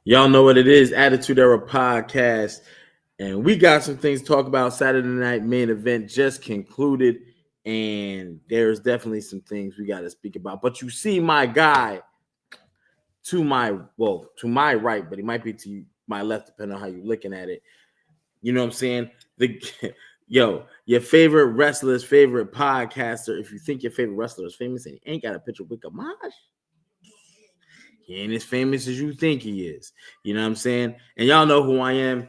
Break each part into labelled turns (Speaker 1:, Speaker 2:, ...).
Speaker 1: Y'all know what it is, Attitude Era Podcast. And we got some things to talk about. Saturday night main event just concluded. And there's definitely some things we got to speak about. But you see my guy to my right, but he might be to my left, depending on how you're looking at it. You know what I'm saying? Your favorite wrestler's favorite podcaster. If you think your favorite wrestler is famous and he ain't got a picture with Gamache, he ain't as famous as you think he is. You know what I'm saying? And y'all know who I am.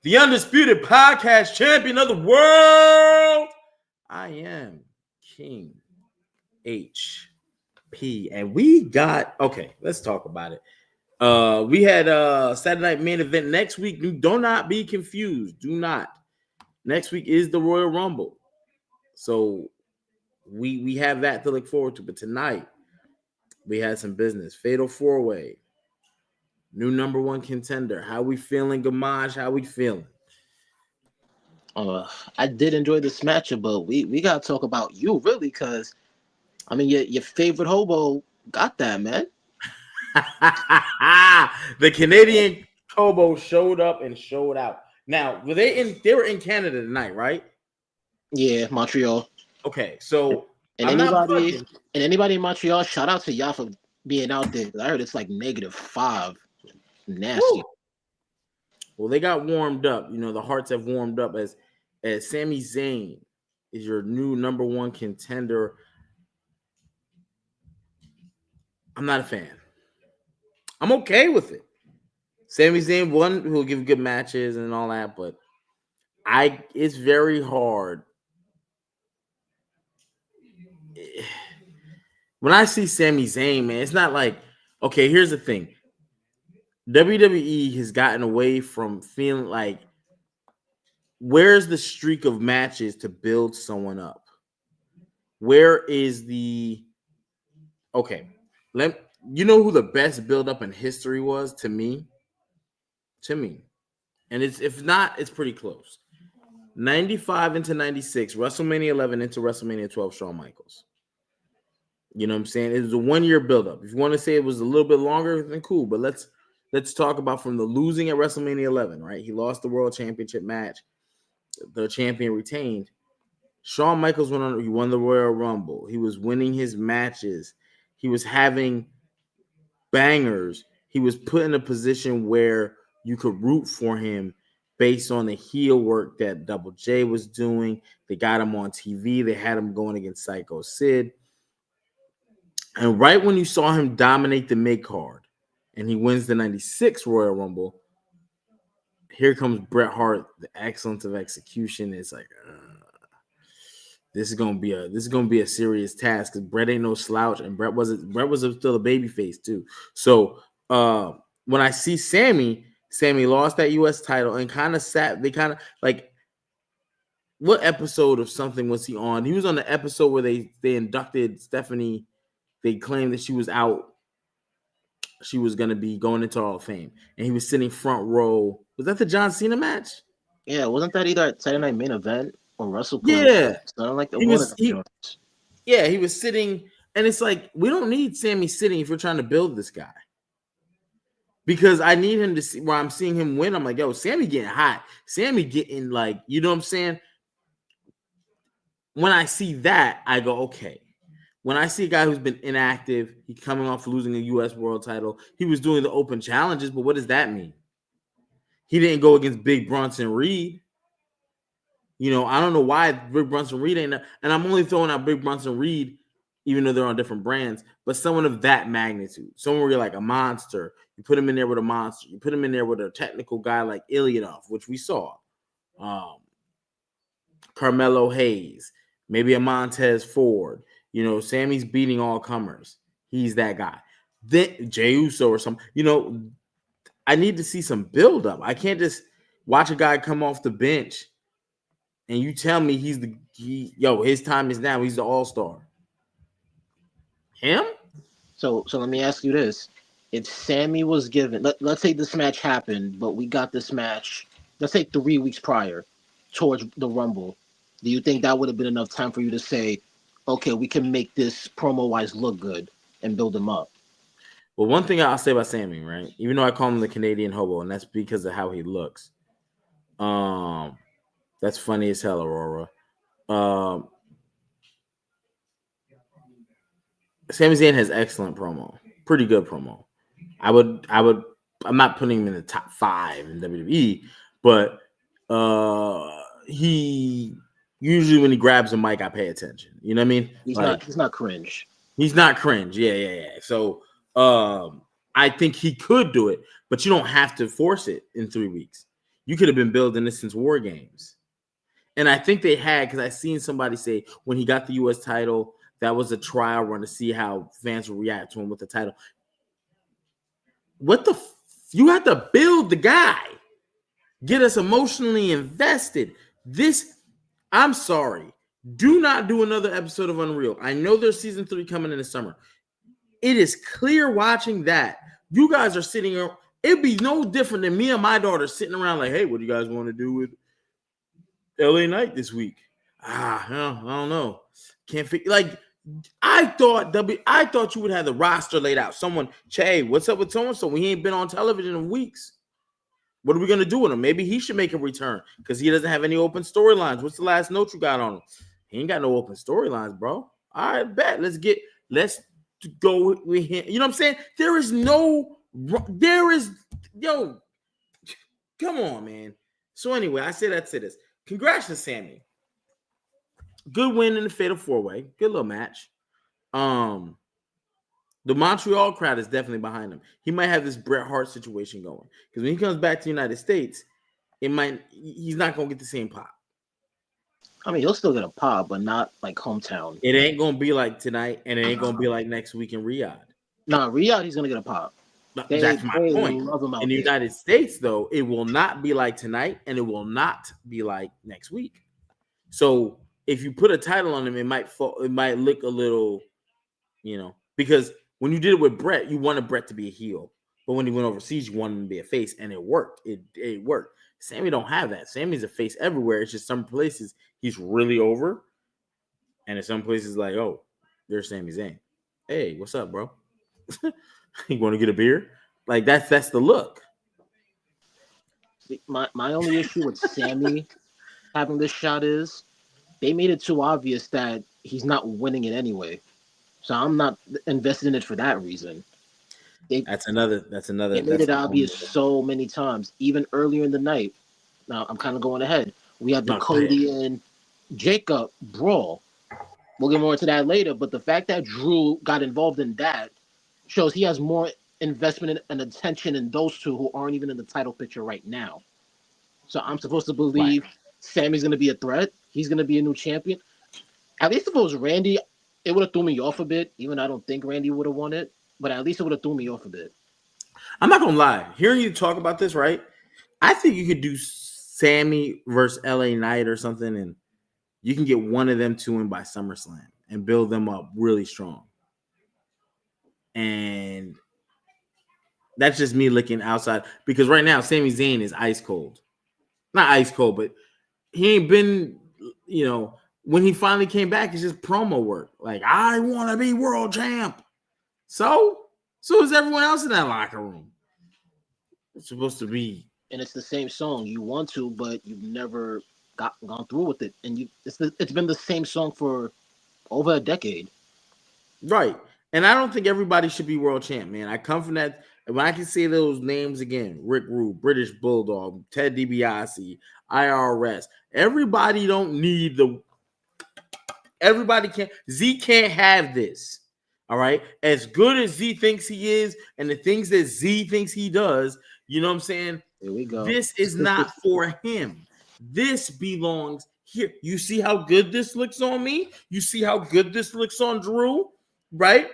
Speaker 1: The undisputed podcast champion of the world. I am King HP. And we got, okay, let's talk about it. We had Saturday night main event next week. Do not be confused. Do not. Next week is the Royal Rumble. So we have that to look forward to. But tonight, we had some business. Fatal 4-way. New number one contender. How we feeling, Gamage? How we feeling?
Speaker 2: I did enjoy this matchup, but we gotta talk about you really, because I mean your favorite hobo got that, man.
Speaker 1: The Canadian Hobo showed up and showed out. Now, they were in Canada tonight, right?
Speaker 2: Yeah, Montreal.
Speaker 1: Okay, so
Speaker 2: And anybody in Montreal, shout out to y'all for being out there. I heard it's like -5. Nasty.
Speaker 1: Woo. Well, they got warmed up. You know, the hearts have warmed up as Sami Zayn is your new number one contender. I'm not a fan. I'm okay with it. Sami Zayn won, who'll give good matches and all that, but it's very hard. When I see Sami Zayn, man, it's not like, okay, here's the thing. WWE has gotten away from feeling like, where's the streak of matches to build someone up? Where is the, okay, you know who the best build up in history was to me? And if not, it's pretty close. 95 into 96, WrestleMania 11 into WrestleMania 12, Shawn Michaels. You know what I'm saying? It was a 1 year buildup. If you want to say it was a little bit longer, then cool. But let's talk about from the losing at WrestleMania 11, right? He lost the World Championship match. The champion retained. Shawn Michaels he won the Royal Rumble. He was winning his matches. He was having bangers. He was put in a position where you could root for him based on the heel work that Double J was doing. They got him on TV. They had him going against Psycho Sid. And right when you saw him dominate the mid-card and he wins the 96 Royal Rumble, here comes Bret Hart, the excellence of execution. It's like, this is gonna be a serious task because Bret ain't no slouch, and Bret was still a baby face too. So when I see Sammy lost that US title and kind of like, what episode of something was he on? He was on the episode where they inducted Stephanie. They claimed that she was out. She was going to be going into Hall of Fame. And he was sitting front row. Was that the John Cena match?
Speaker 2: Yeah, wasn't that either Saturday Night Main Event or WrestlePalooza?
Speaker 1: Yeah.
Speaker 2: Something like that.
Speaker 1: He was sitting. And it's like, we don't need Sammy sitting if we're trying to build this guy. Because I need him to see where I'm seeing him win. I'm like, yo, Sammy getting hot. Sammy getting like, you know what I'm saying? When I see that, I go, okay. When I see a guy who's been inactive, he's coming off losing a U.S. world title. He was doing the open challenges, but what does that mean? He didn't go against Big Bronson Reed. You know, I don't know why Big Bronson Reed ain't. And I'm only throwing out Big Bronson Reed, even though they're on different brands, but someone of that magnitude. Someone where you're like a monster. You put him in there with a monster. You put him in there with a technical guy like Ilyanov, which we saw. Carmelo Hayes. Maybe a Montez Ford. You know, Sammy's beating all comers. He's that guy. Then Jey Uso or something. You know, I need to see some build up. I can't just watch a guy come off the bench and you tell me his time is now. He's the all-star. Him?
Speaker 2: So let me ask you this. If Sammy was given, let's say this match happened, but we got this match, let's say 3 weeks prior towards the Rumble, do you think that would have been enough time for you to say, okay, we can make this promo-wise look good and build him up?
Speaker 1: Well, one thing I'll say about Sammy, right? Even though I call him the Canadian hobo, and that's because of how he looks. That's funny as hell, Aurora. Sami Zayn has excellent promo, pretty good promo. I'm not putting him in the top 5 in WWE, but he usually when he grabs a mic, I pay attention. You know what I mean?
Speaker 2: He's not cringe.
Speaker 1: He's not cringe. Yeah. So I think he could do it, but you don't have to force it in 3 weeks. You could have been building this since War Games. And I think they had, because I seen somebody say when he got the U.S. title, that was a trial run to see how fans would react to him with the title. You have to build the guy. Get us emotionally invested. I'm sorry. Do not do another episode of Unreal. I know there's season 3 coming in the summer. It is clear watching that. You guys are sitting here. It'd be no different than me and my daughter sitting around like, hey, what do you guys want to do with LA Knight this week? I don't know. Can't figure. Like, I thought you would have the roster laid out. Someone, Che, what's up with so and so? We ain't been on television in weeks. What are we gonna do with him? Maybe he should make a return because he doesn't have any open storylines. What's the last note you got on him? He ain't got no open storylines, bro. All right, bet. Let's go with him. You know what I'm saying? Come on, man. So anyway, I say that to this. Congrats to Sammy. Good win in the Fatal 4-Way. Good little match. The Montreal crowd is definitely behind him. He might have this Bret Hart situation going because when he comes back to the United States, he's not gonna get the same pop.
Speaker 2: I mean, he'll still get a pop, but not like hometown.
Speaker 1: It ain't gonna be like tonight, and it ain't gonna be like next week in Riyadh.
Speaker 2: Nah, Riyadh, he's gonna get a pop.
Speaker 1: That's my point. In the United States, though, it will not be like tonight, and it will not be like next week. So if you put a title on him, it might look a little, because when you did it with Bret, you wanted Bret to be a heel, but when he went overseas, you wanted him to be a face, and it worked. It worked. Sammy don't have that. Sammy's a face everywhere. It's just some places he's really over, and in some places like, oh, there's Sami Zayn. Hey, what's up, bro? You want to get a beer? Like that's the look.
Speaker 2: My only issue with Sammy having this shot is they made it too obvious that he's not winning it anyway. So I'm not invested in it for that reason.
Speaker 1: That's another.
Speaker 2: They made it obvious so many times, even earlier in the night. Now I'm kind of going ahead. We had the Cody and Jacob brawl. We'll get more into that later, but the fact that Drew got involved in that shows he has more investment and attention in those two who aren't even in the title picture right now. So I'm supposed to believe Sammy's going to be a threat. He's going to be a new champion. At least if it was Randy, it would have threw me off a bit, even though I don't think Randy would have won it. But at least it would have threw me off a bit.
Speaker 1: I'm not going to lie. Hearing you talk about this, right? I think you could do Sammy versus LA Knight or something, and you can get one of them two in by SummerSlam and build them up really strong. And that's just me looking outside because right now Sami Zayn is ice cold. Not ice cold, but he ain't been, when he finally came back, it's just promo work. Like, I want to be world champ. So is everyone else in that locker room. It's supposed to be.
Speaker 2: And it's the same song. You want to, but you've never gone through with it. And it's been the same song for over a decade.
Speaker 1: Right. And I don't think everybody should be world champ, man. I come from that. When I can say those names again, Rick Rude, British Bulldog, Ted DiBiase, IRS, everybody don't need everybody can't. Z can't have this. All right. As good as Z thinks he is and the things that Z thinks he does, you know what I'm saying?
Speaker 2: Here we go.
Speaker 1: This is not for him. This belongs here. You see how good this looks on me? You see how good this looks on Drew? Right?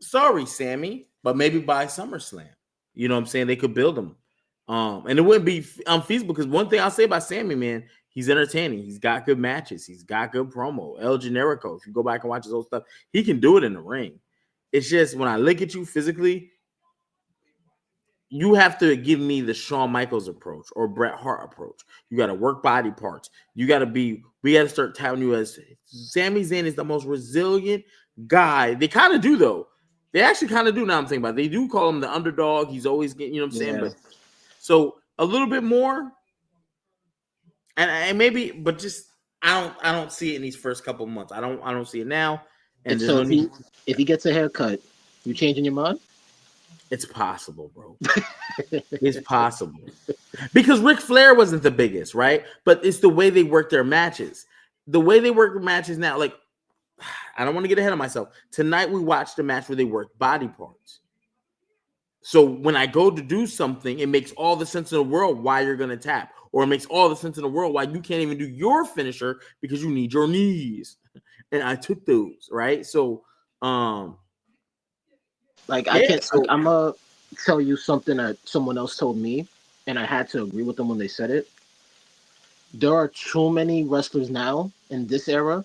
Speaker 1: Sorry, Sammy, but maybe by SummerSlam. You know what I'm saying? They could build him. And it wouldn't be unfeasible because one thing I'll say about Sammy, man, he's entertaining. He's got good matches. He's got good promo. El Generico, if you go back and watch his old stuff, he can do it in the ring. It's just when I look at you physically, you have to give me the Shawn Michaels approach or Bret Hart approach. You got to work body parts. We got to start touting you as Sami Zayn is the most resilient guy. They kind of do, though. They actually kind of do. Now I'm thinking about it. They do call him the underdog. He's always getting, you know what I'm saying?
Speaker 2: Yeah.
Speaker 1: But so a little bit more, and maybe, but just I don't see it in these first couple of months. I don't see it now. And
Speaker 2: And
Speaker 1: there's
Speaker 2: so
Speaker 1: no need.
Speaker 2: if he gets a haircut, you changing your mind?
Speaker 1: It's possible, bro. It's possible because Ric Flair wasn't the biggest, right? But it's the way they work their matches. The way they work the matches now, like I don't want to get ahead of myself. Tonight we watched a match where they worked body parts. So when I go to do something, it makes all the sense in the world why you're going to tap, or it makes all the sense in the world why you can't even do your finisher because you need your knees. And I took those, right? So,
Speaker 2: Like I
Speaker 1: yeah.
Speaker 2: can't.
Speaker 1: So
Speaker 2: I'm gonna tell you something that someone else told me, and I had to agree with them when they said it. There are too many wrestlers now in this era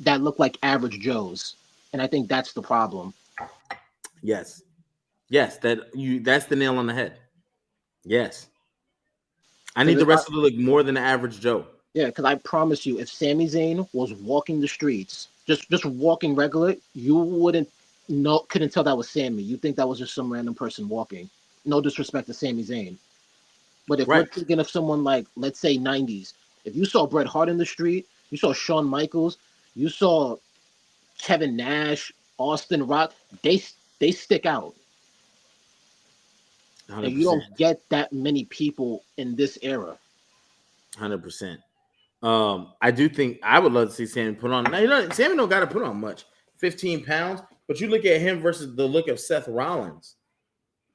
Speaker 2: that look like average Joes, and I think that's the problem.
Speaker 1: yes, that's the nail on the head. Yes, I need the
Speaker 2: Because
Speaker 1: wrestler to look more than the average Joe.
Speaker 2: yeah, because I promise you, if Sami Zayn was walking the streets, just walking regular, you wouldn't couldn't tell that was Sami. You think that was just some random person walking. No disrespect to Sami Zayn, but if we're
Speaker 1: Right.
Speaker 2: thinking of someone like, let's say, '90s, if you saw Bret Hart in the street, you saw Shawn Michaels, you saw Kevin Nash, Austin Rock, they stick out, and you
Speaker 1: 100%.
Speaker 2: don't get that many people in this era.
Speaker 1: 100%. I do think I would love to see Sammy put on. Now, Sammy don't got to put on much, 15 pounds. But you look at him versus the look of Seth Rollins.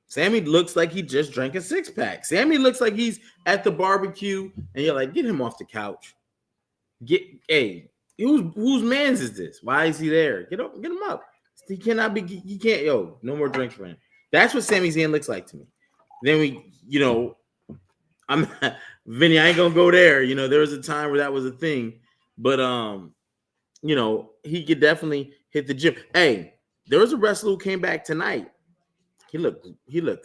Speaker 1: Sammy looks like he just drank a 6-pack. Sammy looks like he's at the barbecue, and you're like, get him off the couch. Hey, whose man's is this? Why is he there? Get him up. He cannot be. He can't. Yo, no more drinks for him. That's what Sami Zayn looks like to me. Then I'm not, Vinny, I ain't gonna go there. There was a time where that was a thing, but he could definitely hit the gym. Hey, there was a wrestler who came back tonight. He looked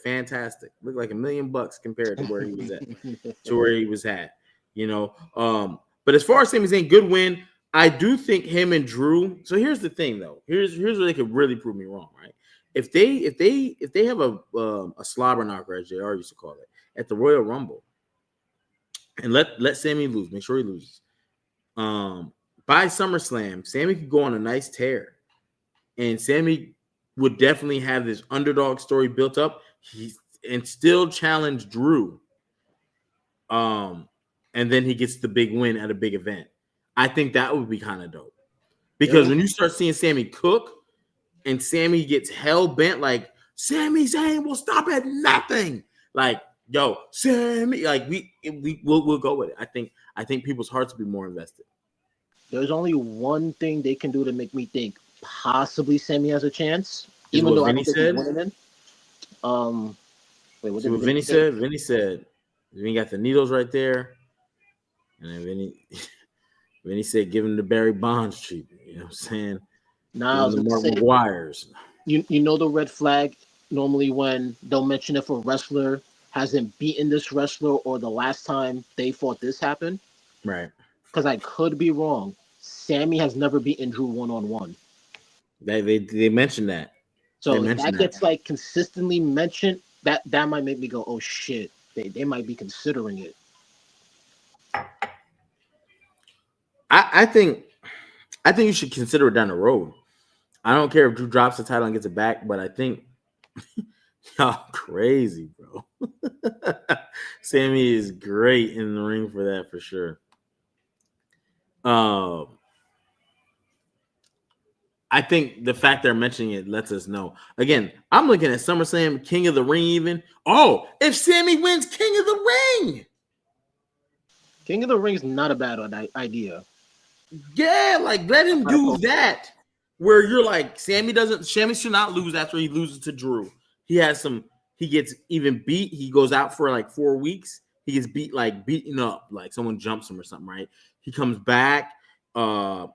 Speaker 1: fantastic. Looked like $1 million compared to where he was at, to where he was at. But as far as Sami Zayn, good win. I do think him and Drew. So here's the thing, though. Here's where they could really prove me wrong, right? If they have a slobber knocker, as JR used to call it, at the Royal Rumble, and let Sammy lose, make sure he loses. By SummerSlam, Sammy could go on a nice tear, and Sammy would definitely have this underdog story built up. And still challenge Drew. And then he gets the big win at a big event. I think that would be kind of dope. Because when you start seeing Sammy cook and Sammy gets hell bent, like Sami Zayn will stop at nothing. Like, yo, Sammy, like we'll go with it. I think people's hearts will be more invested.
Speaker 2: There's only one thing they can do to make me think possibly Sammy has a chance,
Speaker 1: Is
Speaker 2: even
Speaker 1: what
Speaker 2: though I
Speaker 1: Vinny
Speaker 2: don't think
Speaker 1: said?
Speaker 2: he's winning. Wait, what
Speaker 1: See
Speaker 2: did
Speaker 1: what Vinny said? Vinny said, Vinny got the needles right there. And then Vinny said, give him the Barry Bonds treatment. You know what I'm saying?
Speaker 2: Nah, I was
Speaker 1: the
Speaker 2: gonna
Speaker 1: Mark
Speaker 2: say,
Speaker 1: McGuire's.
Speaker 2: you know the red flag normally when they'll mention if a wrestler hasn't beaten this wrestler or the last time they fought this happened.
Speaker 1: Right.
Speaker 2: Because I could be wrong. Sammy has never beaten Drew 1-on-1.
Speaker 1: They mentioned that.
Speaker 2: So if that gets like consistently mentioned, that might make me go, oh shit, they might be considering it.
Speaker 1: I think you should consider it down the road. I don't care if Drew drops the title and gets it back, but I think y'all crazy, bro. Sammy is great in the ring for that for sure. I think the fact they're mentioning it lets us know. Again, I'm looking at SummerSlam, King of the Ring even. Oh, if Sammy wins King of the Ring.
Speaker 2: King of the Ring is not a bad idea.
Speaker 1: Yeah, like let him do that. Where you're like, Sammy should not lose after he loses to Drew. He gets even beat. He goes out for like 4 weeks. He gets beaten up, like someone jumps him or something, right? He comes back.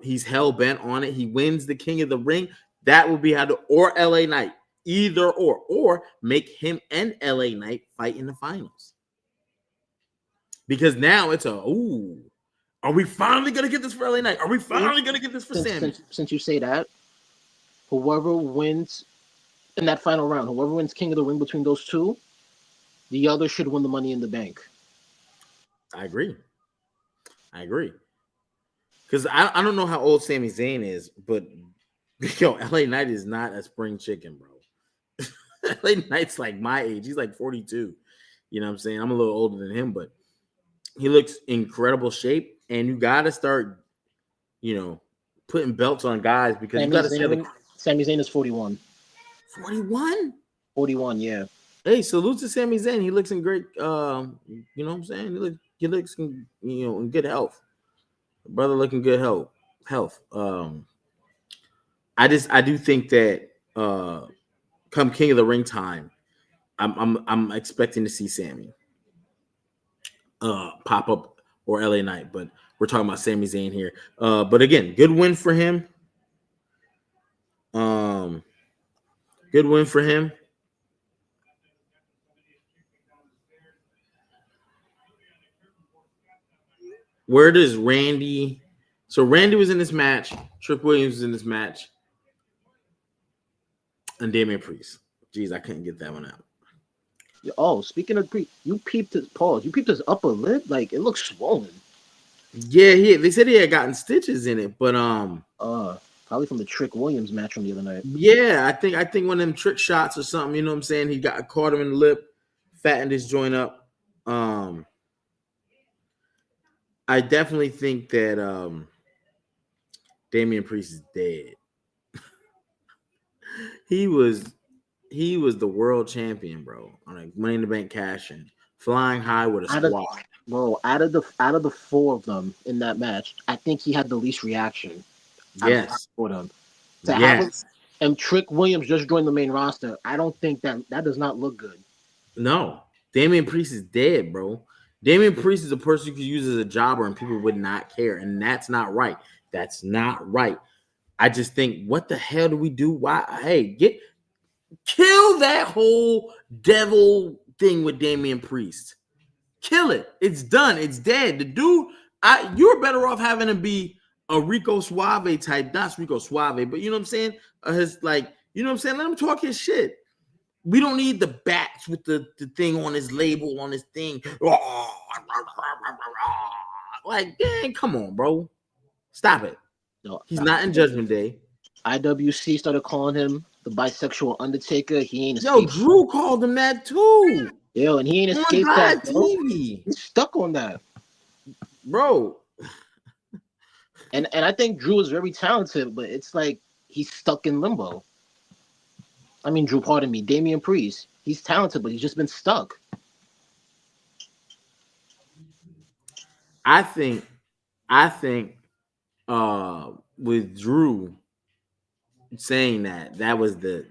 Speaker 1: He's hell bent on it. He wins the King of the Ring. That would be or LA Knight, either or make him and LA Knight fight in the finals. Because now it's are we finally gonna get this for LA Knight? Are we finally gonna get this for Sammy?
Speaker 2: Since you say that, whoever wins in that final round. Whoever wins King of the Ring between those two, the other should win the Money in the Bank.
Speaker 1: I agree. I agree. Because I don't know how old Sami Zayn is, but yo, LA Knight is not a spring chicken, bro. LA Knight's like my age. He's like 42. You know what I'm saying? I'm a little older than him, but he looks incredible shape. And you got to start, putting belts on guys because you got to say
Speaker 2: Sami Zayn is 41.
Speaker 1: 41?
Speaker 2: 41, yeah.
Speaker 1: Hey, salute to Sami Zayn. He looks in great, you know what I'm saying? He looks in, in good health. Brother looking good health. I do think that come King of the Ring time, I'm expecting to see Sami pop up or LA Knight, but we're talking about Sami Zayn here. But again, good win for him. Good win for him. Where does Randy? So Randy was in this match. Trick Williams was in this match. And Damian Priest. Jeez, I couldn't get that one out.
Speaker 2: Oh, speaking of Priest, you peeped his pause. You peeped his upper lip. Like, it looks swollen.
Speaker 1: Yeah, they said he had gotten stitches in it, but
Speaker 2: probably from the Trick Williams match from the other night.
Speaker 1: Yeah, I think one of them trick shots or something, you know what I'm saying? He got caught him in the lip, fattened his joint up. I definitely think that Damian Priest is dead. He was the world champion, bro, on a Money in the Bank cash-in, flying high with a squad.
Speaker 2: Out of the four of them in that match, I think he had the least reaction.
Speaker 1: Yes.
Speaker 2: For them. And Trick Williams just joined the main roster. I don't think that does not look good.
Speaker 1: No. Damian Priest is dead, bro. Damian Priest is a person you could use as a jobber and people would not care. And that's not right. That's not right. I just think, what the hell do we do? Why? Hey, kill that whole devil thing with Damian Priest. Kill it. It's done. It's dead. The dude, you're better off having him be a Rico Suave type, not Rico Suave, but you know what I'm saying? His you know what I'm saying? Let him talk his shit. We don't need the bats with the thing on his label, on his thing. Like, dang, come on, bro. Stop it. No, he's not in Judgment Day.
Speaker 2: IWC started calling him the bisexual Undertaker. He ain't
Speaker 1: escaped. Yo, Drew called him that too.
Speaker 2: Yo, and he ain't escaped that. TV. He's stuck on that,
Speaker 1: bro.
Speaker 2: And I think Drew is very talented, but it's like he's stuck in limbo. I mean, Drew, pardon me, Damian Priest. He's talented, but he's just been stuck.
Speaker 1: I think with Drew saying that was the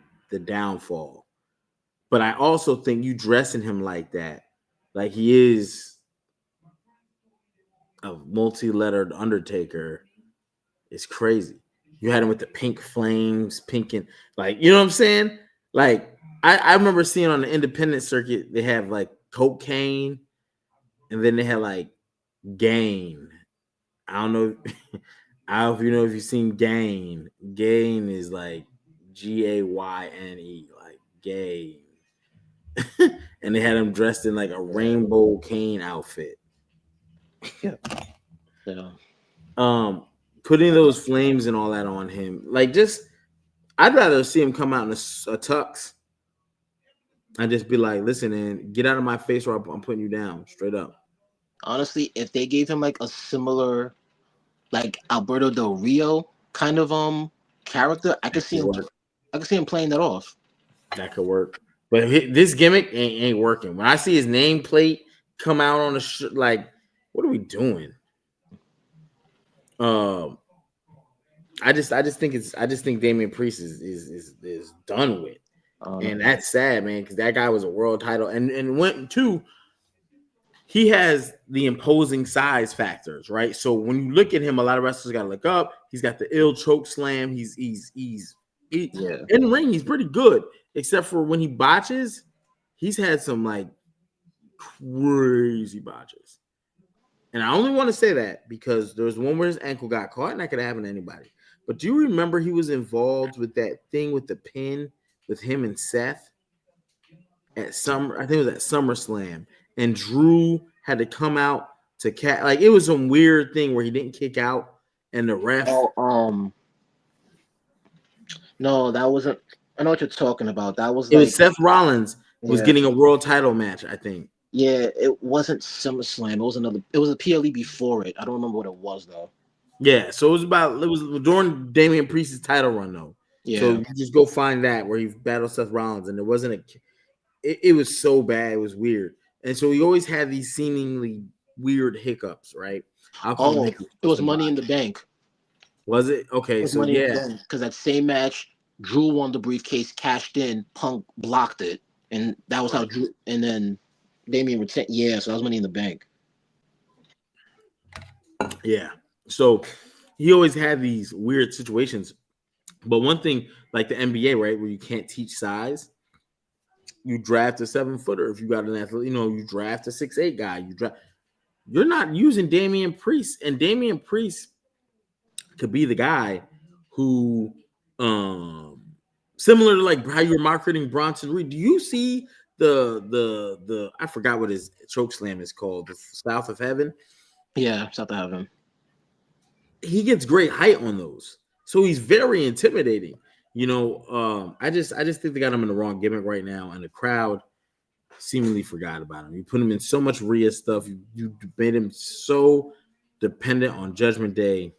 Speaker 1: downfall. But I also think you dressing him like that, like he is a multi-lettered Undertaker, is crazy. You had him with the pink flames, pink and like, you know what I'm saying? Like, I remember seeing on the independent circuit, they have like cocaine, and then they had like Gain. I don't know. I don't know if you know if you've seen Gain. Gain is like Gayne, like gay. And they had him dressed in like a rainbow cane outfit.
Speaker 2: Yeah.
Speaker 1: Putting those flames and all that on him, like, I'd rather see him come out in a tux and just be like, listen, and get out of my face or I'm putting you down straight up.
Speaker 2: Honestly, if they gave him like a similar, like Alberto Del Rio kind of character, I could see him playing that off.
Speaker 1: That could work, but this gimmick ain't working. When I see his nameplate come out on the like, what are we doing? I just think Damian Priest is done with, and that's sad, man, because that guy was a world title and went to. He has the imposing size factors, right? So when you look at him, a lot of wrestlers got to look up. He's got the ill choke slam. He's in ring. He's pretty good, except for when he botches. He's had some like crazy botches, and I only want to say that because there was one where his ankle got caught, and that could happen to anybody. But do you remember he was involved with that thing with the pin with him and Seth at I think it was at SummerSlam, and Drew had to come out to like it was some weird thing where he didn't kick out, and the ref.
Speaker 2: Oh, no, that wasn't. I know what you're talking about. That was
Speaker 1: It
Speaker 2: like
Speaker 1: was Seth Rollins was
Speaker 2: yeah.
Speaker 1: getting a world title match, I think.
Speaker 2: Yeah, it wasn't SummerSlam. It was another. It was a PLE before it. I don't remember what it was though.
Speaker 1: Yeah, so it was during Damian Priest's title run though.
Speaker 2: Yeah.
Speaker 1: So you just go find that where he battled Seth Rollins, and there wasn't it was so bad, it was weird, and so he always had these seemingly weird hiccups, right?
Speaker 2: Oh, it was Money in the Bank.
Speaker 1: Was it? Okay, so yeah,
Speaker 2: because that same match, Drew won the briefcase, cashed in, Punk blocked it, and that was how Drew. And then Damian retained. Yeah, so that was Money in the Bank.
Speaker 1: Yeah, so he always had these weird situations. But one thing, like the NBA, right, where you can't teach size, you draft a 7-footer. If you got an athlete, you draft a 6'8" guy. You're not using Damian Priest, and Damian Priest could be the guy who, similar to like how you're marketing Bronson Reed. Do you see the I forgot what his choke slam is called, the South of Heaven?
Speaker 2: Yeah, South of Heaven.
Speaker 1: He gets great height on those, so he's very intimidating. I just think they got him in the wrong gimmick right now, and the crowd seemingly forgot about him. You put him in so much Rhea stuff. You made him so dependent on Judgment Day.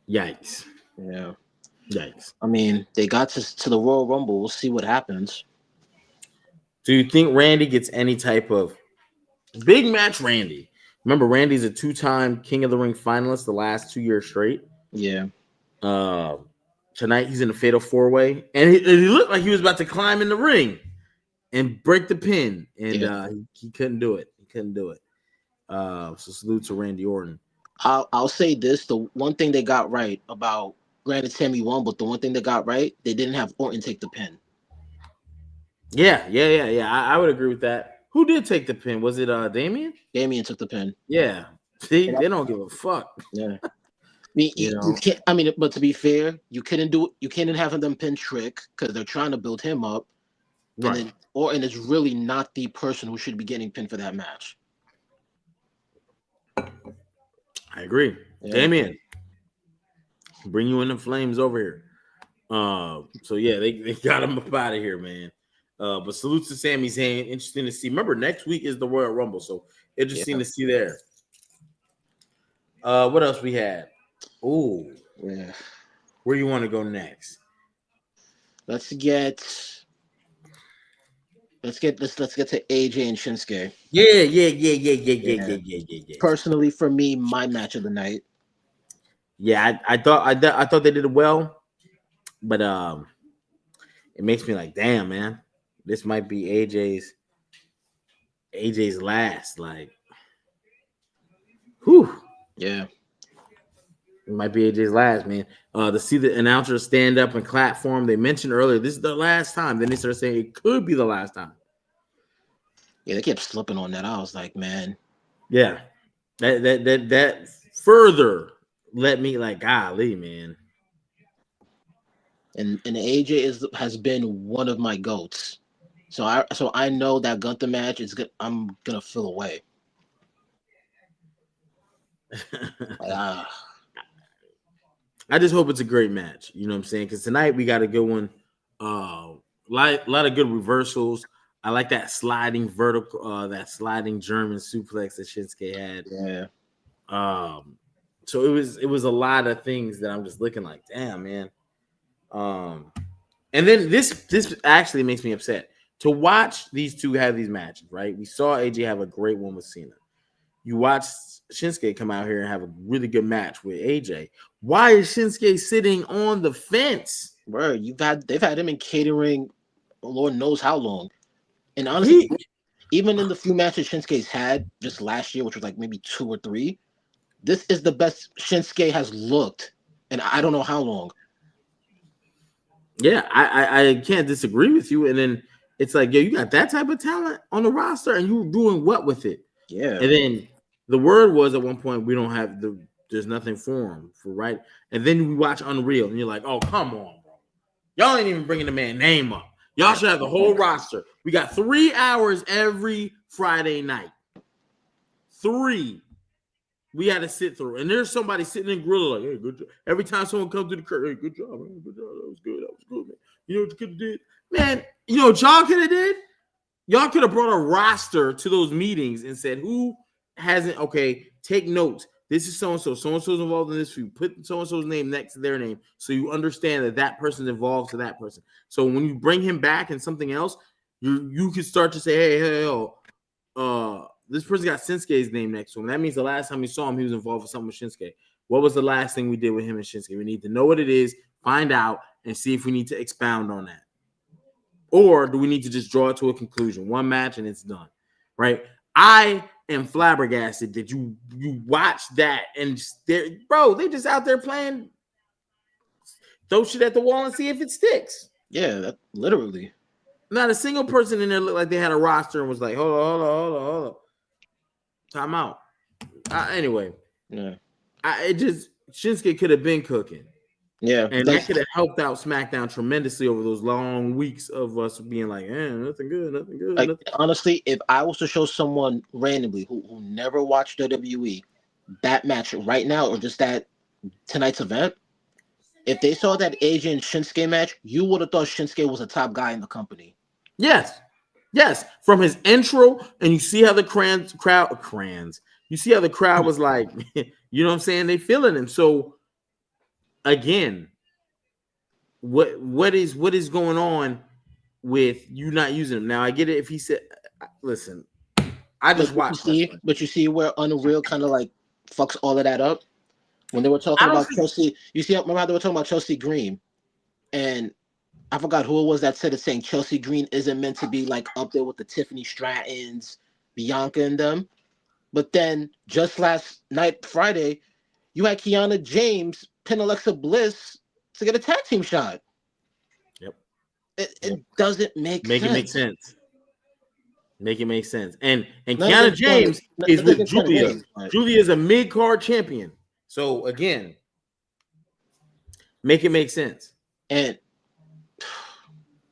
Speaker 1: Yikes.
Speaker 2: Yeah.
Speaker 1: Yikes.
Speaker 2: I mean, they got to the Royal Rumble. We'll see what happens.
Speaker 1: Do you think Randy gets any type of big match? Randy. Remember, Randy's a 2-time King of the Ring finalist the last 2 years straight.
Speaker 2: Yeah.
Speaker 1: Tonight he's in a fatal 4-way, and he looked like he was about to climb in the ring and break the pin, and he couldn't do it. So salute to Randy Orton.
Speaker 2: I'll say this: the one thing they got right about, granted Sammy won, but the one thing they got right, they didn't have Orton take the pin.
Speaker 1: Yeah. I would agree with that. Who did take the pin? Was it Damian?
Speaker 2: Damian took the pin.
Speaker 1: Yeah. See, they don't give a fuck.
Speaker 2: Yeah. I mean, you can't. I mean, but to be fair, you couldn't do it. You couldn't have them pin Trick because they're trying to build him up.
Speaker 1: Right.
Speaker 2: And then Orton is really not the person who should be getting pinned for that match.
Speaker 1: I agree. Yeah. Damian, bring you in the flames over here. So yeah, they got him up out of here, man. But salute to Sami Zayn. Interesting to see. Remember, next week is the Royal Rumble, so interesting to see there. What else we had? Oh,
Speaker 2: yeah.
Speaker 1: Where you want to go next?
Speaker 2: Let's get to AJ and Shinsuke.
Speaker 1: Yeah.
Speaker 2: Personally, for me, my match of the night.
Speaker 1: Yeah, I thought they did it well, but it makes me like, damn, man, this might be AJ's last. Like, whew.
Speaker 2: Yeah.
Speaker 1: It might be AJ's last, man. To see the announcers stand up and clap for him, they mentioned earlier this is the last time. Then they started saying it could be the last time.
Speaker 2: Yeah, they kept slipping on that. I was like, man.
Speaker 1: Yeah, that further let me like, golly, man.
Speaker 2: And AJ has been one of my goats. So I know that Gunther match is good. I'm gonna feel away.
Speaker 1: I just hope it's a great match. You know what I'm saying? Because tonight we got a good one. A lot of good reversals. I like that sliding vertical, that sliding German suplex that Shinsuke had.
Speaker 2: Yeah.
Speaker 1: So it was a lot of things that I'm just looking like, damn, man. And then this actually makes me upset to watch these two have these matches, right? We saw AJ have a great one with Cena. You watch Shinsuke come out here and have a really good match with AJ. Why is Shinsuke sitting on the fence?
Speaker 2: Bro, they've had him in catering, Lord knows how long. And honestly, even in the few matches Shinsuke's had just last year, which was like maybe 2 or 3, this is the best Shinsuke has looked, and I don't know how long.
Speaker 1: Yeah, I can't disagree with you. And then it's like, yo, you got that type of talent on the roster, and you're doing what with it?
Speaker 2: Yeah.
Speaker 1: And then the word was at one point, we don't have there's nothing for him, right? And then we watch Unreal, and you're like, oh, come on, bro. Y'all ain't even bringing the man name up. Y'all should have the whole roster. We got 3 hours every Friday night. 3. We had to sit through. And there's somebody sitting in Gorilla like, hey, good job. Every time someone comes to the curtain, hey, good job, man. Good job. That was good. That was good, man. You know what you could have did? Man, you know what y'all could have did? Y'all could have brought a roster to those meetings and said, who hasn't, okay, take notes. This is so-and-so. So-and-so's involved in this for you. Put so-and-so's name next to their name so you understand that that person's involved to that person. So when you bring him back and something else, you can start to say, hey, this person got Shinsuke's name next to him. That means the last time we saw him, he was involved with something with Shinsuke. What was the last thing we did with him and Shinsuke? We need to know what it is, find out, and see if we need to expound on that. Or do we need to just draw it to a conclusion? One match and it's done, right? I am flabbergasted that you watched that and they just out there playing throw shit at the wall and see if it sticks.
Speaker 2: Yeah, that literally.
Speaker 1: Not a single person in there looked like they had a roster and was like, hold on. Time out. Anyway,
Speaker 2: yeah.
Speaker 1: Shinsuke could have been cooking.
Speaker 2: Yeah.
Speaker 1: And that could have helped out SmackDown tremendously over those long weeks of us being like, nothing good.
Speaker 2: Like,
Speaker 1: nothing.
Speaker 2: Honestly, if I was to show someone randomly who never watched WWE that match right now or just that tonight's event, if they saw that AJ and Shinsuke match, you would have thought Shinsuke was a top guy in the company.
Speaker 1: Yes. From his intro, and you see how the crowd you see how the crowd was like, you know what I'm saying? They feeling him. So again, what is going on with you not using him? Now I get it if he said, listen, I just watched.
Speaker 2: But you see where Unreal kind of like fucks all of that up when they were talking about Chelsea. You see, remember how they were talking about Chelsea Green, and I forgot who it was that said it, saying Chelsea Green isn't meant to be like up there with the Tiffany Strattons, Bianca, and them. But then just last night, Friday, you had Kiana James pin Alexa Bliss to get a tag team shot.
Speaker 1: Yep.
Speaker 2: It doesn't make sense.
Speaker 1: It make sense. Make it make sense. And Kiana James is with Julia. Julia is a mid-card champion. So again, make it make sense.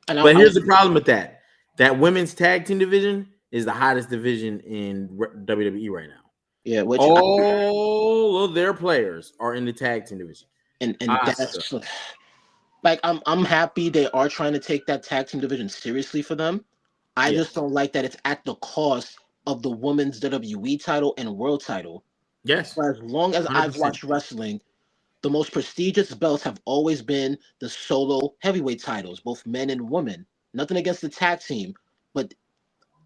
Speaker 1: But here's the problem with that. That women's tag team division is the hottest division in WWE right now.
Speaker 2: Yeah,
Speaker 1: all of their players are in the tag team division.
Speaker 2: And that's like I'm happy they are trying to take that tag team division seriously for them. I just don't like that it's at the cost of the women's WWE title and world title.
Speaker 1: Yes.
Speaker 2: For as long as 100%. I've watched wrestling, the most prestigious belts have always been the solo heavyweight titles, both men and women. Nothing against the tag team, but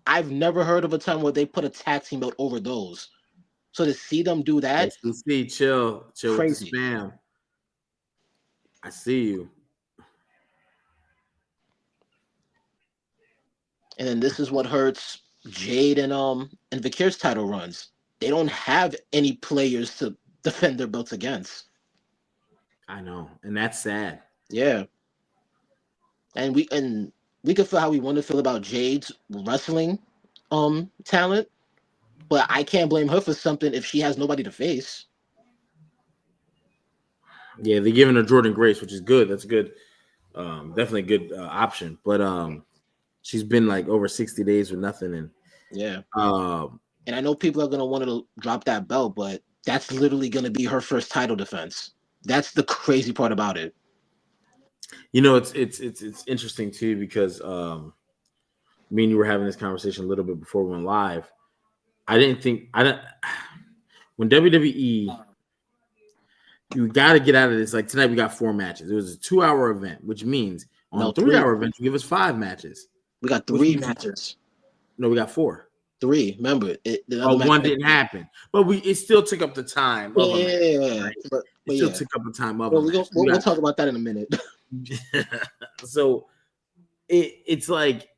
Speaker 2: I've never heard of a time where they put a tag team belt over those. So to see them do that,
Speaker 1: chill with the spam. I see you.
Speaker 2: And then this is what hurts Jade and Vakir's title runs. They don't have any players to defend their belts against.
Speaker 1: I know, and that's sad.
Speaker 2: Yeah. And we can feel how we want to feel about Jade's wrestling talent, but I can't blame her for something if she has nobody to face.
Speaker 1: Yeah, they're giving her Jordan Grace, which is good. That's good. Definitely a good option. But she's been like over 60 days with nothing. And
Speaker 2: yeah. And I know people are gonna want to drop that belt, but that's literally gonna be her first title defense. That's the crazy part about it.
Speaker 1: You know, it's interesting too because me and you were having this conversation a little bit before we went live. When WWE, you got to get out of this. Like tonight, we got 4 matches. It was a 2-hour event, which means on a 3-hour event, you give us 5 matches.
Speaker 2: We got 3 matches.
Speaker 1: No, we got 4.
Speaker 2: 3. Remember,
Speaker 1: one didn't happen, but it still took up the time.
Speaker 2: It still
Speaker 1: took up the time of.
Speaker 2: We'll talk about that in a minute.
Speaker 1: So it's like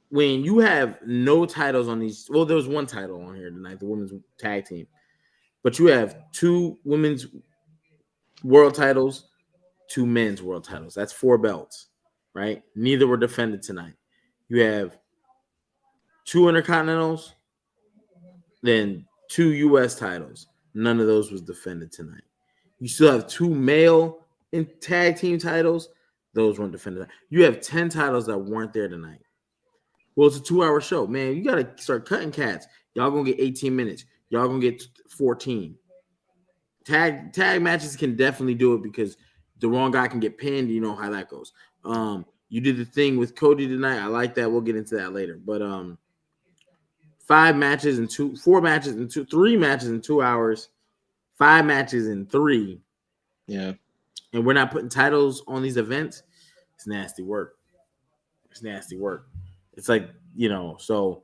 Speaker 1: when you have no titles on these. Well, there was 1 title on here tonight, the women's tag team, but you have 2 women's world titles, 2 men's world titles. That's 4 belts, right? Neither were defended tonight. You have 2 intercontinentals, then 2 U.S. titles. None of those was defended tonight. You still have 2 male in tag team titles, those weren't defended. You have 10 titles that weren't there tonight. Well, it's a 2-hour show, man. You got to start cutting cats. Y'all gonna get 18 minutes. Y'all gonna get 14. Tag matches can definitely do it because the wrong guy can get pinned. You know how that goes. You did the thing with Cody tonight. I like that. We'll get into that later. But 3 matches in 2 hours, 5 matches in 3.
Speaker 2: Yeah.
Speaker 1: And we're not putting titles on these events. It's nasty work. It's like, so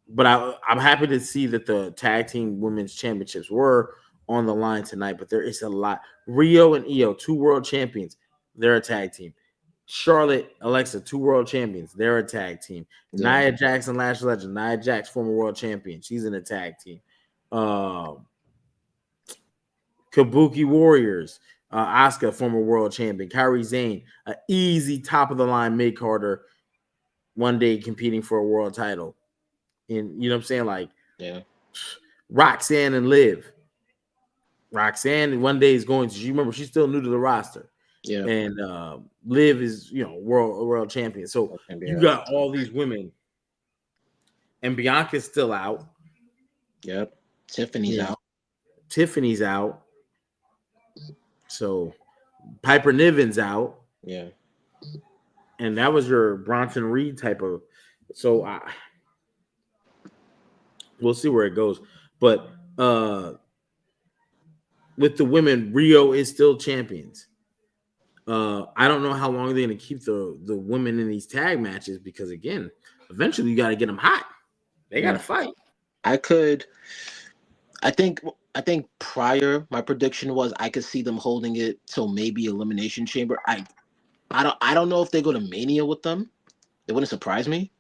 Speaker 1: but I'm happy to see that the tag team women's championships were on the line tonight, but there is a lot. Rio and Io, 2 world champions, they're a tag team. Charlotte, Alexa, 2 world champions, they're a tag team.
Speaker 2: Yeah.
Speaker 1: Nia Jax and Lash Legend, Nia Jax, former world champion, she's in a tag team. Kabuki Warriors, Asuka, former world champion. Kairi Sane, an easy top of the line mid carder, one day competing for a world title. And you know what I'm saying? Like,
Speaker 2: yeah,
Speaker 1: Roxanne and Liv. Roxanne one day is going to. You remember she's still new to the roster.
Speaker 2: Yeah.
Speaker 1: And Liv is world champion. So you got all these women, and Bianca's still out.
Speaker 2: Yep. Tiffany's out.
Speaker 1: So Piper Niven's out.
Speaker 2: Yeah.
Speaker 1: And that was your Bronson Reed type of. So we'll see where it goes. But with the women, Rio is still champions. I don't know how long they're going to keep the women in these tag matches because, again, eventually you got to get them hot. They got to fight.
Speaker 2: I think prior my prediction was I could see them holding it till maybe Elimination Chamber. I don't know if they go to Mania with them. It wouldn't surprise me.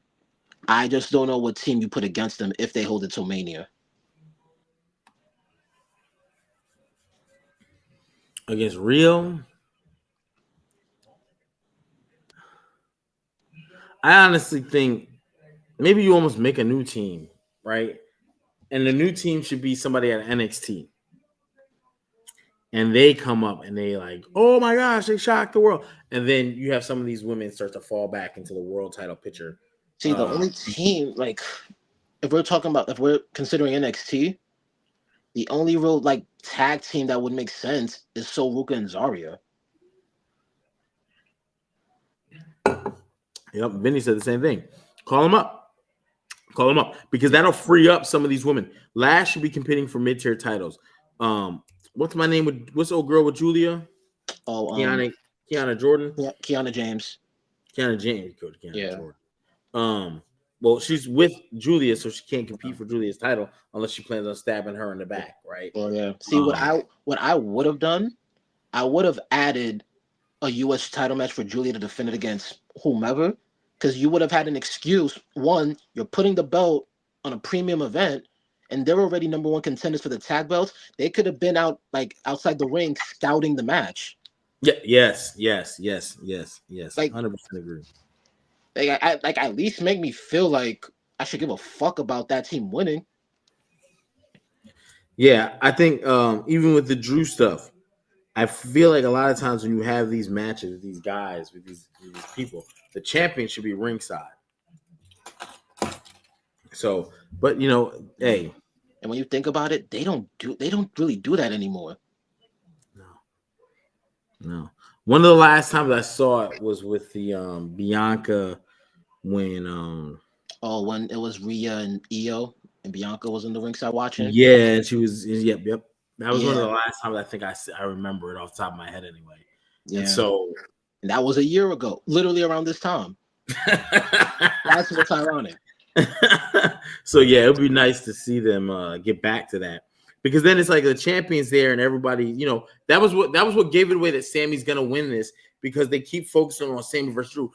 Speaker 2: I just don't know what team you put against them if they hold it till Mania.
Speaker 1: Against Rio, I honestly think maybe you almost make a new team, right? And the new team should be somebody at NXT. And they come up and they like, oh my gosh, they shocked the world. And then you have some of these women start to fall back into the world title picture.
Speaker 2: See, the only team, like, if we're considering NXT, the only real tag team that would make sense is Sol Ruka and Zarya.
Speaker 1: Yep, Vinny said the same thing. Call them up because that'll free up some of these women. Lash should be competing for mid-tier titles. What's my name? What's the old girl with Julia?
Speaker 2: Oh,
Speaker 1: Kiana Jordan.
Speaker 2: Yeah, Kiana James.
Speaker 1: Jordan. Well, she's with Julia, so she can't compete for Julia's title unless she plans on stabbing her in the back, right?
Speaker 2: Oh yeah. See, what I would have done, I would have added a U.S. title match for Julia to defend it against whomever, because you would have had an excuse. One, you're putting the belt on a premium event, and they're already number 1 contenders for the tag belts. They could have been outside the ring scouting the match.
Speaker 1: Yeah. Yes. 100% agree.
Speaker 2: At least make me feel like I should give a fuck about that team winning.
Speaker 1: Yeah, I think even with the Drew stuff, I feel like a lot of times when you have these matches with these guys, with these people, the champion should be ringside. So, but hey.
Speaker 2: And when you think about it, they don't really do that anymore.
Speaker 1: No. One of the last times I saw it was with the Bianca when
Speaker 2: when it was Rhea and Io and Bianca was in the ringside watching.
Speaker 1: Yeah, and she was yep. That was one of the last times I think I remember it off the top of my head anyway. Yeah. And
Speaker 2: that was a year ago, literally around this time. That's what's ironic.
Speaker 1: So yeah, it would be nice to see them get back to that. Because then it's like the champion's there and everybody, that was what gave it away that Sammy's gonna win this, because they keep focusing on Sammy versus Drew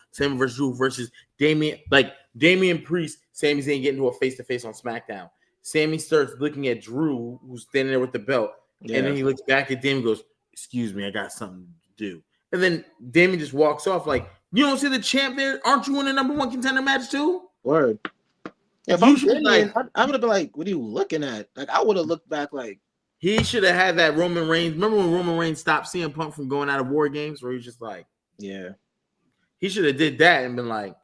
Speaker 1: versus Damian. Like Damian Priest, Sami Zayn getting into a face-to-face on SmackDown. Sammy starts looking at Drew, who's standing there with the belt, and then he looks back at Damian and goes, "Excuse me, I got something to do." And then Damian just walks off like, "You don't see the champ there? Aren't you in the number 1 contender match too?"
Speaker 2: Word. Yeah, if I would have been like, "What are you looking at?" Like, I would have looked back like,
Speaker 1: He should have had that Roman Reigns. Remember when Roman Reigns stopped CM Punk from going out of War Games, where he's just like,
Speaker 2: yeah,
Speaker 1: he should have did that and been like,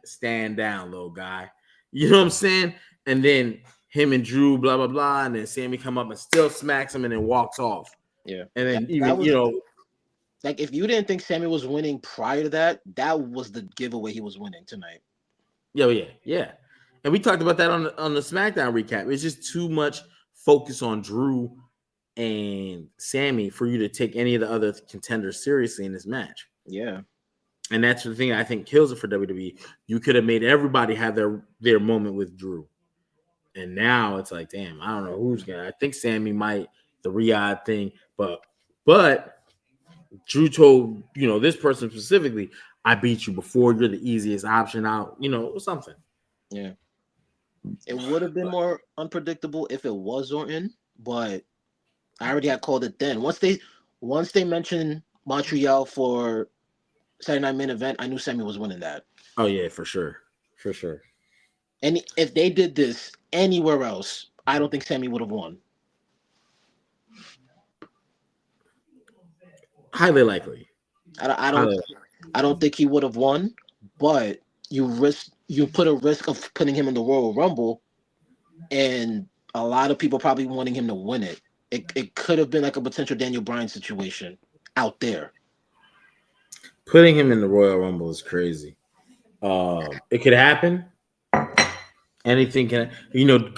Speaker 1: stand down, little guy. You know what I'm saying? And then him and Drew, blah blah blah, and then Sammy come up and still smacks him and then walks off.
Speaker 2: yeah.
Speaker 1: And then
Speaker 2: That was,
Speaker 1: you know,
Speaker 2: like, if you didn't think Sammy was winning prior to that, that was the giveaway he was winning tonight.
Speaker 1: yeah. And we talked about that on the SmackDown recap. It's just too much focus on Drew and Sammy for you to take any of the other contenders seriously in this match.
Speaker 2: Yeah.
Speaker 1: And that's the thing I think kills it for WWE. You could have made everybody have their moment with Drew. And now it's like, damn, I don't know who's gonna. I think Sammy might, the Riyadh thing, but Drew told, this person specifically, I beat you before, you're the easiest option out, something.
Speaker 2: Yeah. It would have been more unpredictable if it was Orton, but I already had called it then. Once they mentioned Montreal for Saturday Night Main Event, I knew Sammy was winning that.
Speaker 1: Oh yeah, for sure.
Speaker 2: And if they did this anywhere else, I don't think Sammy would have won.
Speaker 1: Highly likely.
Speaker 2: I don't think he would have won, but you put a risk of putting him in the Royal Rumble, and a lot of people probably wanting him to win it. It could have been like a potential Daniel Bryan situation out there.
Speaker 1: Putting him in the Royal Rumble is crazy. It could happen. Anything can.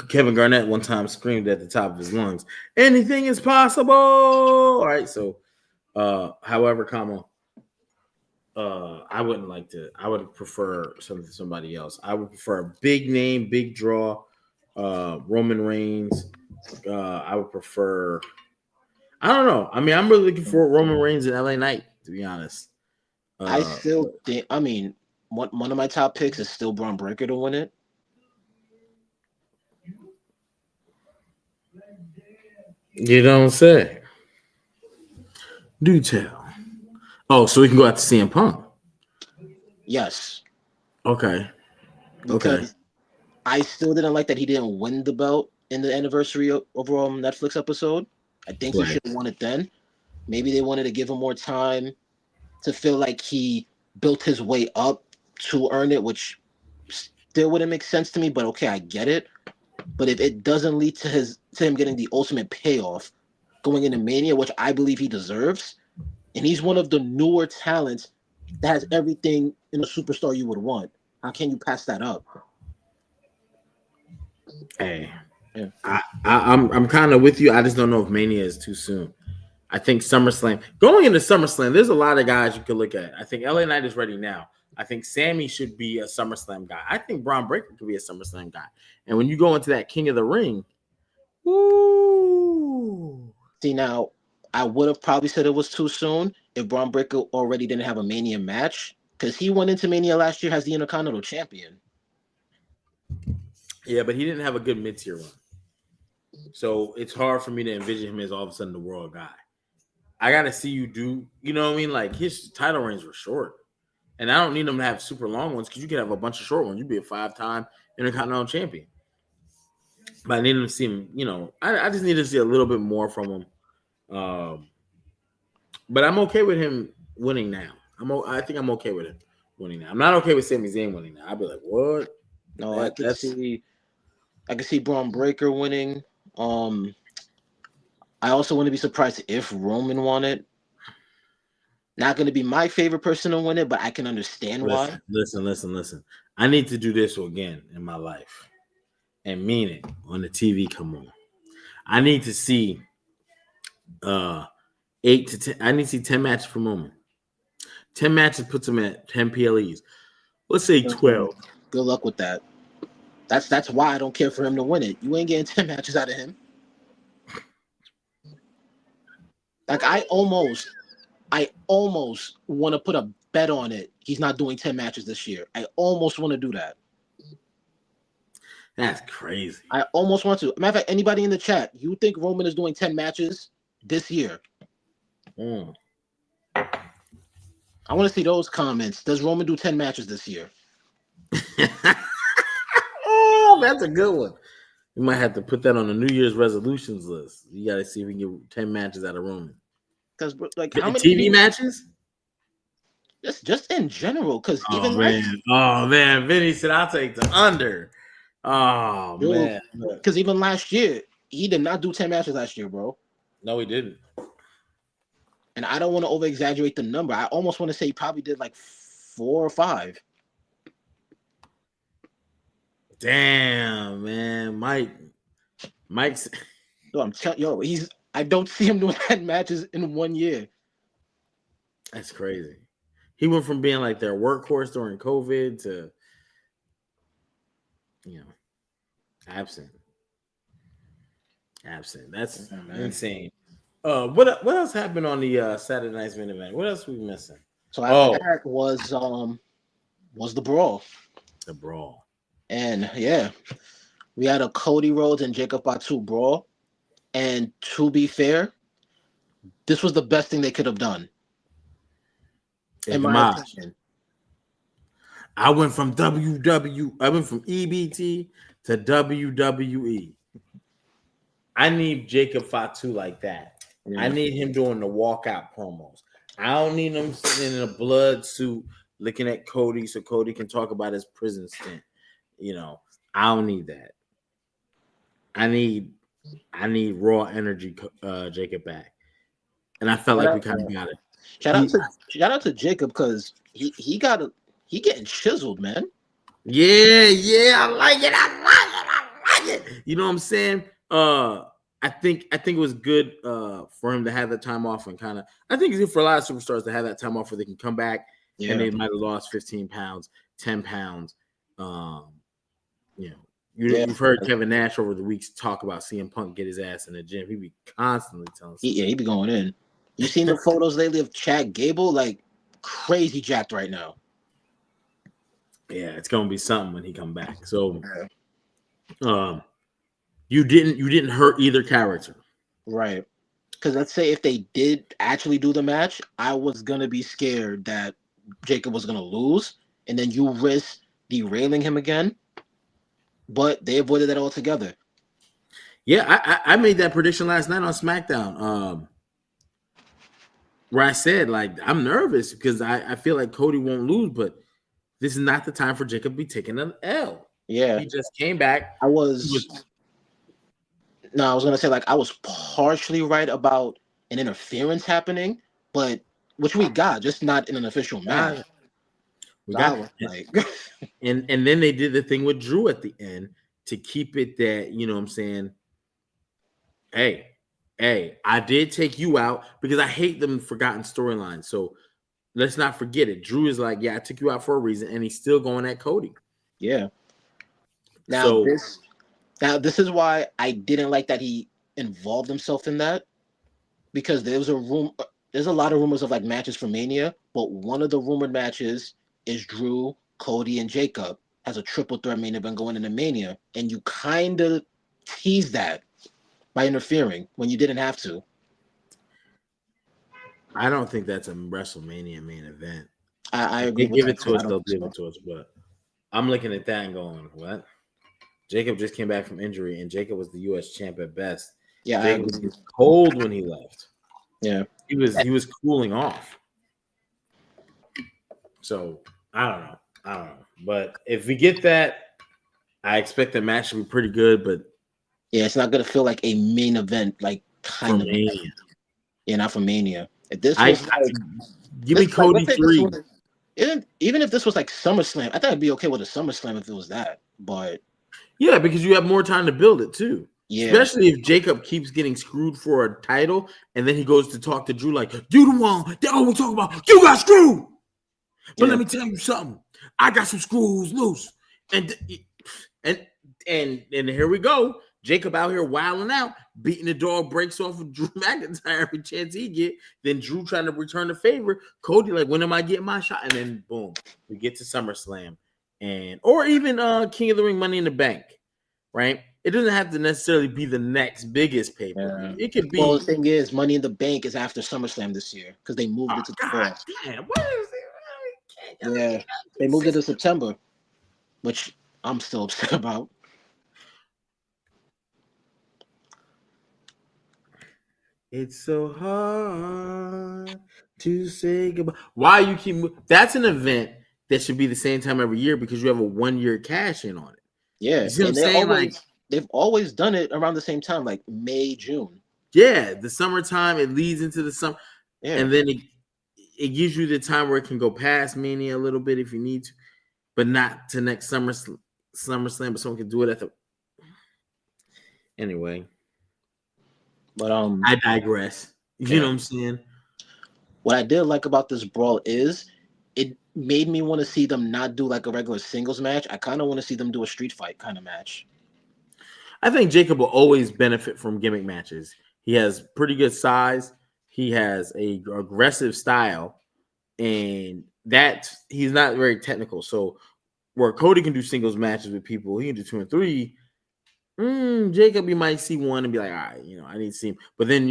Speaker 1: Kevin Garnett one time screamed at the top of his lungs, "Anything is possible." All right, so, however, I wouldn't like to. I would prefer somebody else. I would prefer a big name, big draw, Roman Reigns. I would prefer. I don't know. I mean, I'm really looking for Roman Reigns and LA Knight, to be honest.
Speaker 2: I still think. I mean, one of my top picks is still Braun Breaker to win it.
Speaker 1: You don't say. Do tell. Oh, so we can go out to CM Punk.
Speaker 2: Yes.
Speaker 1: Okay.
Speaker 2: Because I still didn't like that he didn't win the belt in the anniversary overall Netflix episode. I think he should have won it then. Maybe they wanted to give him more time to feel like he built his way up to earn it, which still wouldn't make sense to me, but okay, I get it. But if it doesn't lead to him getting the ultimate payoff going into Mania, which I believe he deserves, and he's one of the newer talents that has everything in a superstar you would want. How can you pass that up?
Speaker 1: Hey, yeah. I'm kind of with you. I just don't know if Mania is too soon. I think SummerSlam, going into SummerSlam, there's a lot of guys you could look at. I think LA Knight is ready now. I think Sammy should be a SummerSlam guy. I think Braun Breaker could be a SummerSlam guy. And when you go into that King of the Ring, woo.
Speaker 2: See, now, I would have probably said it was too soon if Braun Breaker already didn't have a Mania match, because he went into Mania last year as the Intercontinental Champion.
Speaker 1: Yeah, but he didn't have a good mid-tier run. So it's hard for me to envision him as all of a sudden the world guy. I got to see you do, you know what I mean? Like, his title reigns were short. And I don't need him to have super long ones because you could have a bunch of short ones. You'd be a 5-time Intercontinental Champion. But I need him to see him, I just need to see a little bit more from him. But I'm okay with him winning now. I think I'm okay with him winning now. I'm not okay with Sami Zayn winning now. I'd be like, what?
Speaker 2: No, I can see Braun Breaker winning. I also wouldn't be surprised if Roman won it. Not going to be my favorite person to win it, but I can understand why.
Speaker 1: Listen. I need to do this again in my life and mean it when the TV come on. I need to see 8 to 10. I need to see 10 matches for Roman. 10 matches puts him at 10 PLEs. Let's say 12.
Speaker 2: Good luck with that. That's why I don't care for him to win it. You ain't getting 10 matches out of him. Like, I almost want to put a bet on it. He's not doing 10 matches this year. I almost want to do that.
Speaker 1: That's crazy.
Speaker 2: I almost want to. Matter of fact, anybody in the chat, you think Roman is doing 10 matches this year? I want to see those comments. Does Roman do 10 matches this year?
Speaker 1: Oh, that's a good one. We might have to put that on the New Year's resolutions list. You got to see if we can get 10 matches out of Roman.
Speaker 2: Because like how many
Speaker 1: TV matches?
Speaker 2: Just in general, because
Speaker 1: Oh man, Vinny said I'll take the under. Oh man,
Speaker 2: because even last year he did not do 10 matches last year, bro.
Speaker 1: No, he didn't.
Speaker 2: And I don't want to over exaggerate the number. I almost want to say he probably did like 4 or 5.
Speaker 1: Damn, man, Mike's.
Speaker 2: No, I'm telling yo, I don't see him doing 10 matches in 1 year.
Speaker 1: That's crazy. He went from being like their workhorse during COVID to, absent. That's insane. What else happened on the Saturday night's main event? What else were we missing?
Speaker 2: So after that was the brawl.
Speaker 1: The brawl.
Speaker 2: And yeah, we had a Cody Rhodes and Jacob Fatu brawl. And to be fair, this was the best thing they could have done. In my opinion.
Speaker 1: I went from EBT to WWE. I need Jacob Fatu like that. Yeah. I need him doing the walkout promos. I don't need him sitting in a blood suit looking at Cody so Cody can talk about his prison stint. I don't need that. I need raw energy Jacob back. And I felt like we kind of got it.
Speaker 2: Shout out to Jacob because he getting chiseled, man.
Speaker 1: Yeah, I like it. You know what I'm saying? I think it was good for him to have that time off and kind of. I think it's good for a lot of superstars to have that time off where they can come back and they might have lost 15 pounds, 10 pounds. You've heard Kevin Nash over the weeks talk about CM Punk get his ass in the gym. He be constantly telling.
Speaker 2: He be going in. You seen the photos lately of Chad Gable? Like crazy jacked right now.
Speaker 1: Yeah, it's gonna be something when he come back. So, you didn't hurt either character,
Speaker 2: right? Because let's say if they did actually do the match, I was gonna be scared that Jacob was gonna lose, and then you risk derailing him again. But they avoided that altogether.
Speaker 1: Yeah, I made that prediction last night on SmackDown. Where I said, like, I'm nervous because I feel like Cody won't lose, but this is not the time for Jacob to be taking an L.
Speaker 2: Yeah.
Speaker 1: He just came back.
Speaker 2: I was going to say, like, I was partially right about an interference happening, but which we got, just not in an official match.
Speaker 1: And then they did the thing with Drew at the end to keep it that, you know what I'm saying, hey, I did take you out because I hate them forgotten storylines. So let's not forget it. Drew is like, yeah, I took you out for a reason, and he's still going at Cody.
Speaker 2: Yeah. Now this is why I didn't like that he involved himself in that, because there's a lot of rumors of like matches for Mania, but one of the rumored matches is Drew, Cody, and Jacob has a triple threat main event going into Mania, and you kind of teased that by interfering when you didn't have to.
Speaker 1: I don't think that's a WrestleMania main event.
Speaker 2: I agree.
Speaker 1: They give it to us, they'll give it to us. But I'm looking at that and going, what? Jacob just came back from injury, and Jacob was the U.S. champ at best.
Speaker 2: Yeah,
Speaker 1: Jacob was cold when he left.
Speaker 2: Yeah,
Speaker 1: he was cooling off. So I don't know. But if we get that, I expect the match to be pretty good. But
Speaker 2: yeah, it's not gonna feel like a main event, like kind of. Mania. Yeah, not for Mania. If this was
Speaker 1: give me Cody 3.
Speaker 2: Even if this was like SummerSlam, I thought I'd be okay with a SummerSlam if it was that. But
Speaker 1: yeah, because you have more time to build it too.
Speaker 2: Yeah.
Speaker 1: Especially if Jacob keeps getting screwed for a title, and then he goes to talk to Drew like, "You the one they always talk about. You got screwed." But let me tell you something. I got some screws loose, and here we go. Jacob out here wilding out, beating the dog breaks off of Drew McIntyre every chance he get. Then Drew trying to return the favor. Cody like, when am I getting my shot? And then boom, we get to SummerSlam, or even King of the Ring, Money in the Bank, right? It doesn't have to necessarily be the next biggest pay-per-view. It could be.
Speaker 2: Well, the thing is, Money in the Bank is after SummerSlam this year because they moved it to the fall.
Speaker 1: What is it?
Speaker 2: Yeah, they moved it to September, which I'm still upset about.
Speaker 1: It's so hard to say goodbye. Why you keep? That's an event that should be the same time every year because you have a 1 year cash in on it.
Speaker 2: Yeah,
Speaker 1: You see what I'm
Speaker 2: and
Speaker 1: saying? Like,
Speaker 2: they've always done it around the same time, like May, June.
Speaker 1: yeah, the summertime it leads into the summer,
Speaker 2: Yeah,
Speaker 1: and then it gives you the time where it can go past Mania a little bit if you need to, but not to next SummerSlam. But someone can do it at the anyway.
Speaker 2: but
Speaker 1: I digress. You
Speaker 2: yeah.
Speaker 1: know what I'm saying?
Speaker 2: What I did like about this brawl is it made me want to see them not do like a regular singles match. I kind of want to see them do a street fight kind of match.
Speaker 1: I think Jacob will always benefit from gimmick matches. He has pretty good size. He has a aggressive style, and that he's not very technical. So where Cody can do singles matches with people, he can do 2 and 3. Jacob, you might see one and be like, all right, I need to see him. But then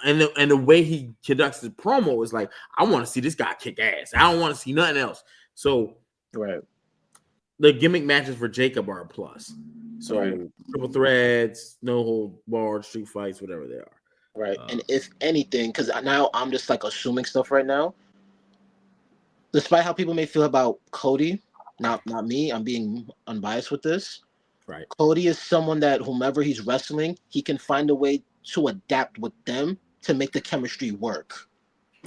Speaker 1: and the way he conducts his promo is like, I want to see this guy kick ass. I don't want to see nothing else. So
Speaker 2: Right.
Speaker 1: the gimmick matches for Jacob are a plus. So
Speaker 2: Right.
Speaker 1: triple threads, no hold barred, street fights, whatever they are.
Speaker 2: Right. And if anything, because now I'm just like assuming stuff right now. Despite how people may feel about Cody, not me, I'm being unbiased with this.
Speaker 1: Right.
Speaker 2: Cody is someone that whomever he's wrestling, he can find a way to adapt with them to make the chemistry work.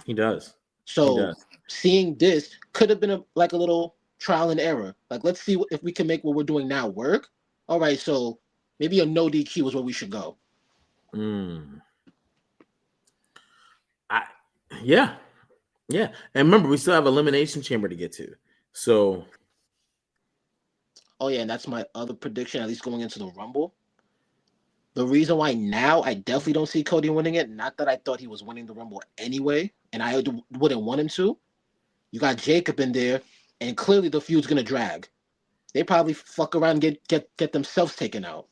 Speaker 1: He does.
Speaker 2: So seeing this could have been a little trial and error. Like, let's see if we can make what we're doing now work. All right, so maybe a no DQ is where we should go.
Speaker 1: Yeah. And remember, we still have Elimination Chamber to get to. So.
Speaker 2: Oh, yeah, and that's my other prediction, at least going into the Rumble. The reason why now I definitely don't see Cody winning it, not that I thought he was winning the Rumble anyway, and I wouldn't want him to. You got Jacob in there, and clearly the feud's going to drag. They probably fuck around and get themselves taken out.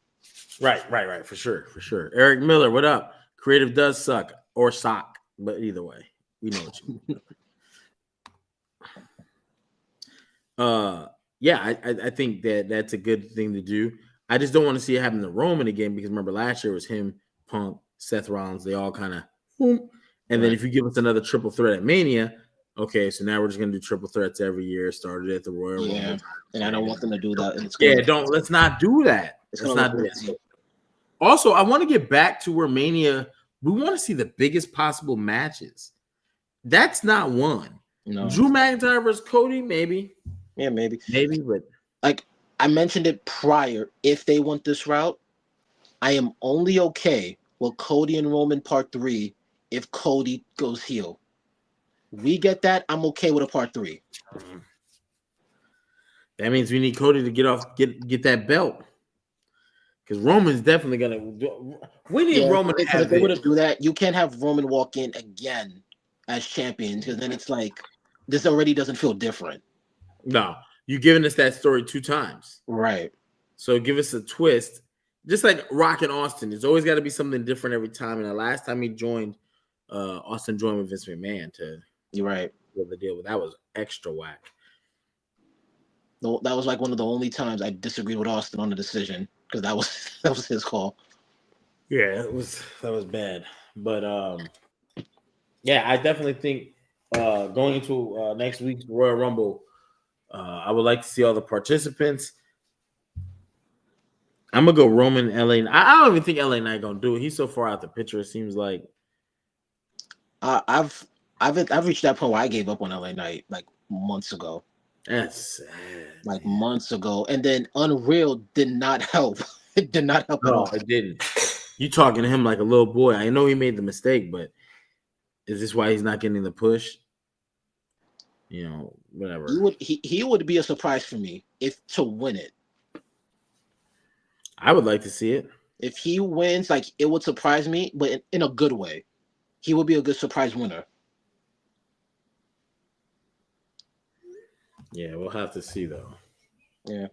Speaker 1: Right. For sure. Eric Miller, what up? Creative does suck or sock, but either way, we know what you mean. Yeah, I think that's a good thing to do. I just don't want to see it happen to Roman again because remember last year it was him, Punk, Seth Rollins. They all kind of, and then if you give us another triple threat at Mania, okay, so now we're just gonna do triple threats every year. Started at the Royal Rumble.
Speaker 2: And I don't want them to do that.
Speaker 1: Let's not do that. Let's not do that. Also, I want to get back to where Mania. We want to see the biggest possible matches. That's not one.
Speaker 2: No.
Speaker 1: Drew McIntyre versus Cody, maybe.
Speaker 2: Yeah, maybe,
Speaker 1: but
Speaker 2: like I mentioned it prior. If they want this route, I am only okay with Cody and Roman Part 3 if Cody goes heel. We get that, I'm okay with a Part 3.
Speaker 1: That means we need Cody to get that belt. Because Roman's definitely gonna. We need Roman.
Speaker 2: Because if they were to do that, you can't have Roman walk in again as champion because then it's like this already doesn't feel different.
Speaker 1: No, you've given us that story 2 times,
Speaker 2: right?
Speaker 1: So give us a twist, just like Rock and Austin. There's always got to be something different every time. And the last time he joined, Austin joined with Vince McMahon to.
Speaker 2: You're right.
Speaker 1: The deal with that was extra whack.
Speaker 2: That was like one of the only times I disagreed with Austin on the decision because that was his call.
Speaker 1: Yeah, that was bad. But yeah, I definitely think going into next week's Royal Rumble, I would like to see all the participants. I'm gonna go Roman LA. I don't even think LA Knight gonna do it. He's so far out the picture. It seems like
Speaker 2: I've reached that point where I gave up on LA Knight like months ago.
Speaker 1: That's sad.
Speaker 2: Like months ago, and then Unreal did not help. It did not help at all.
Speaker 1: It didn't. You talking to him like a little boy. I know he made the mistake, but is this why he's not getting the push? Whatever.
Speaker 2: He would be a surprise for me if to win it.
Speaker 1: I would like to see it.
Speaker 2: If he wins, like it would surprise me, but in a good way. He would be a good surprise winner.
Speaker 1: Yeah, we'll have to see though.
Speaker 2: Yeah.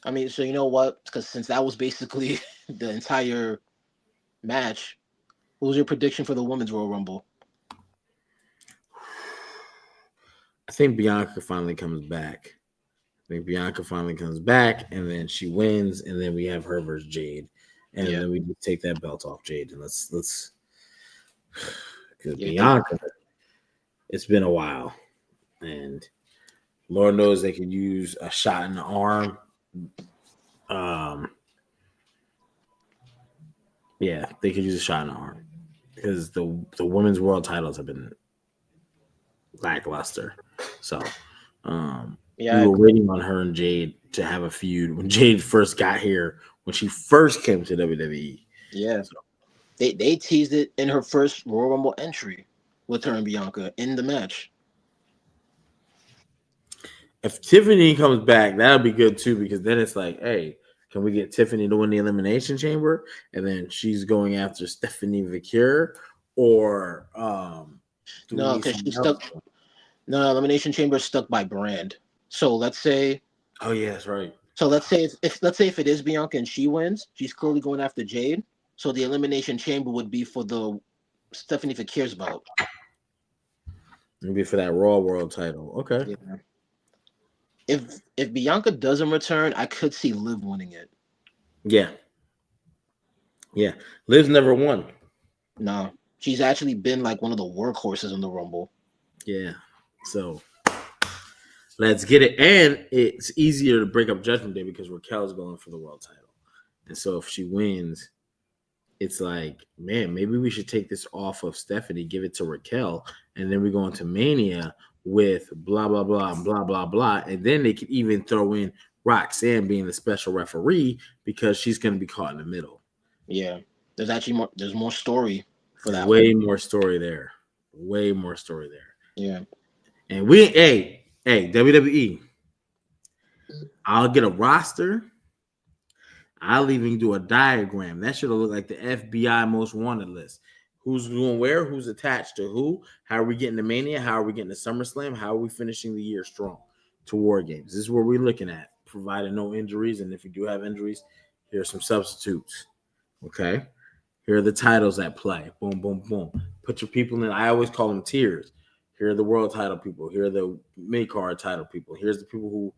Speaker 2: I mean, so you know what? Because since that was basically the entire match, what was your prediction for the Women's Royal Rumble?
Speaker 1: I think Bianca finally comes back. And then she wins, and then we have her versus Jade, and then we take that belt off Jade, and let's Because Bianca, it's been a while, and Lord knows they could use a shot in the arm. Yeah, they could use a shot in the arm because the women's world titles have been lackluster. So, we were waiting on her and Jade to have a feud when Jade first got here, when she first came to WWE.
Speaker 2: Yeah. So, they teased it in her first Royal Rumble entry with her and Bianca in the match.
Speaker 1: If Tiffany comes back, that'll be good too, because then it's like, hey, can we get Tiffany to win the Elimination Chamber? And then she's going after Stephanie Vicure, or
Speaker 2: no, because she's stuck. No, Elimination Chamber is stuck by brand. So let's say.
Speaker 1: Oh yeah, that's right.
Speaker 2: So let's say if it is Bianca and she wins, she's clearly going after Jade. So the Elimination Chamber would be for the Stephanie Vicure's belt.
Speaker 1: Maybe for that Raw World title. Okay.
Speaker 2: Yeah. If Bianca doesn't return, I could see Liv winning it.
Speaker 1: Yeah. Yeah. Liv's never won.
Speaker 2: No. She's actually been like one of the workhorses in the Rumble.
Speaker 1: Yeah. So let's get it. And it's easier to break up Judgment Day because Raquel's going for the world title. And so if she wins, it's like, man, maybe we should take this off of Stephanie, give it to Raquel, and then we go into Mania with blah, blah, blah, blah, blah, blah. And then they could even throw in Roxanne being the special referee because she's going to be caught in the middle.
Speaker 2: Yeah. There's more story for that.
Speaker 1: Way more story there. Way more story there.
Speaker 2: Yeah.
Speaker 1: And hey, WWE, I'll get a roster. I'll even do a diagram. That should have looked like the FBI most wanted list. Who's doing where? Who's attached to who? How are we getting to Mania? How are we getting to SummerSlam? How are we finishing the year strong to War Games? This is what we're looking at, provided no injuries. And if you do have injuries, here are some substitutes. Okay? Here are the titles at play. Boom, boom, boom. Put your people in. I always call them tiers. Here are the world title people. Here are the mid-card title people. Here's the people who,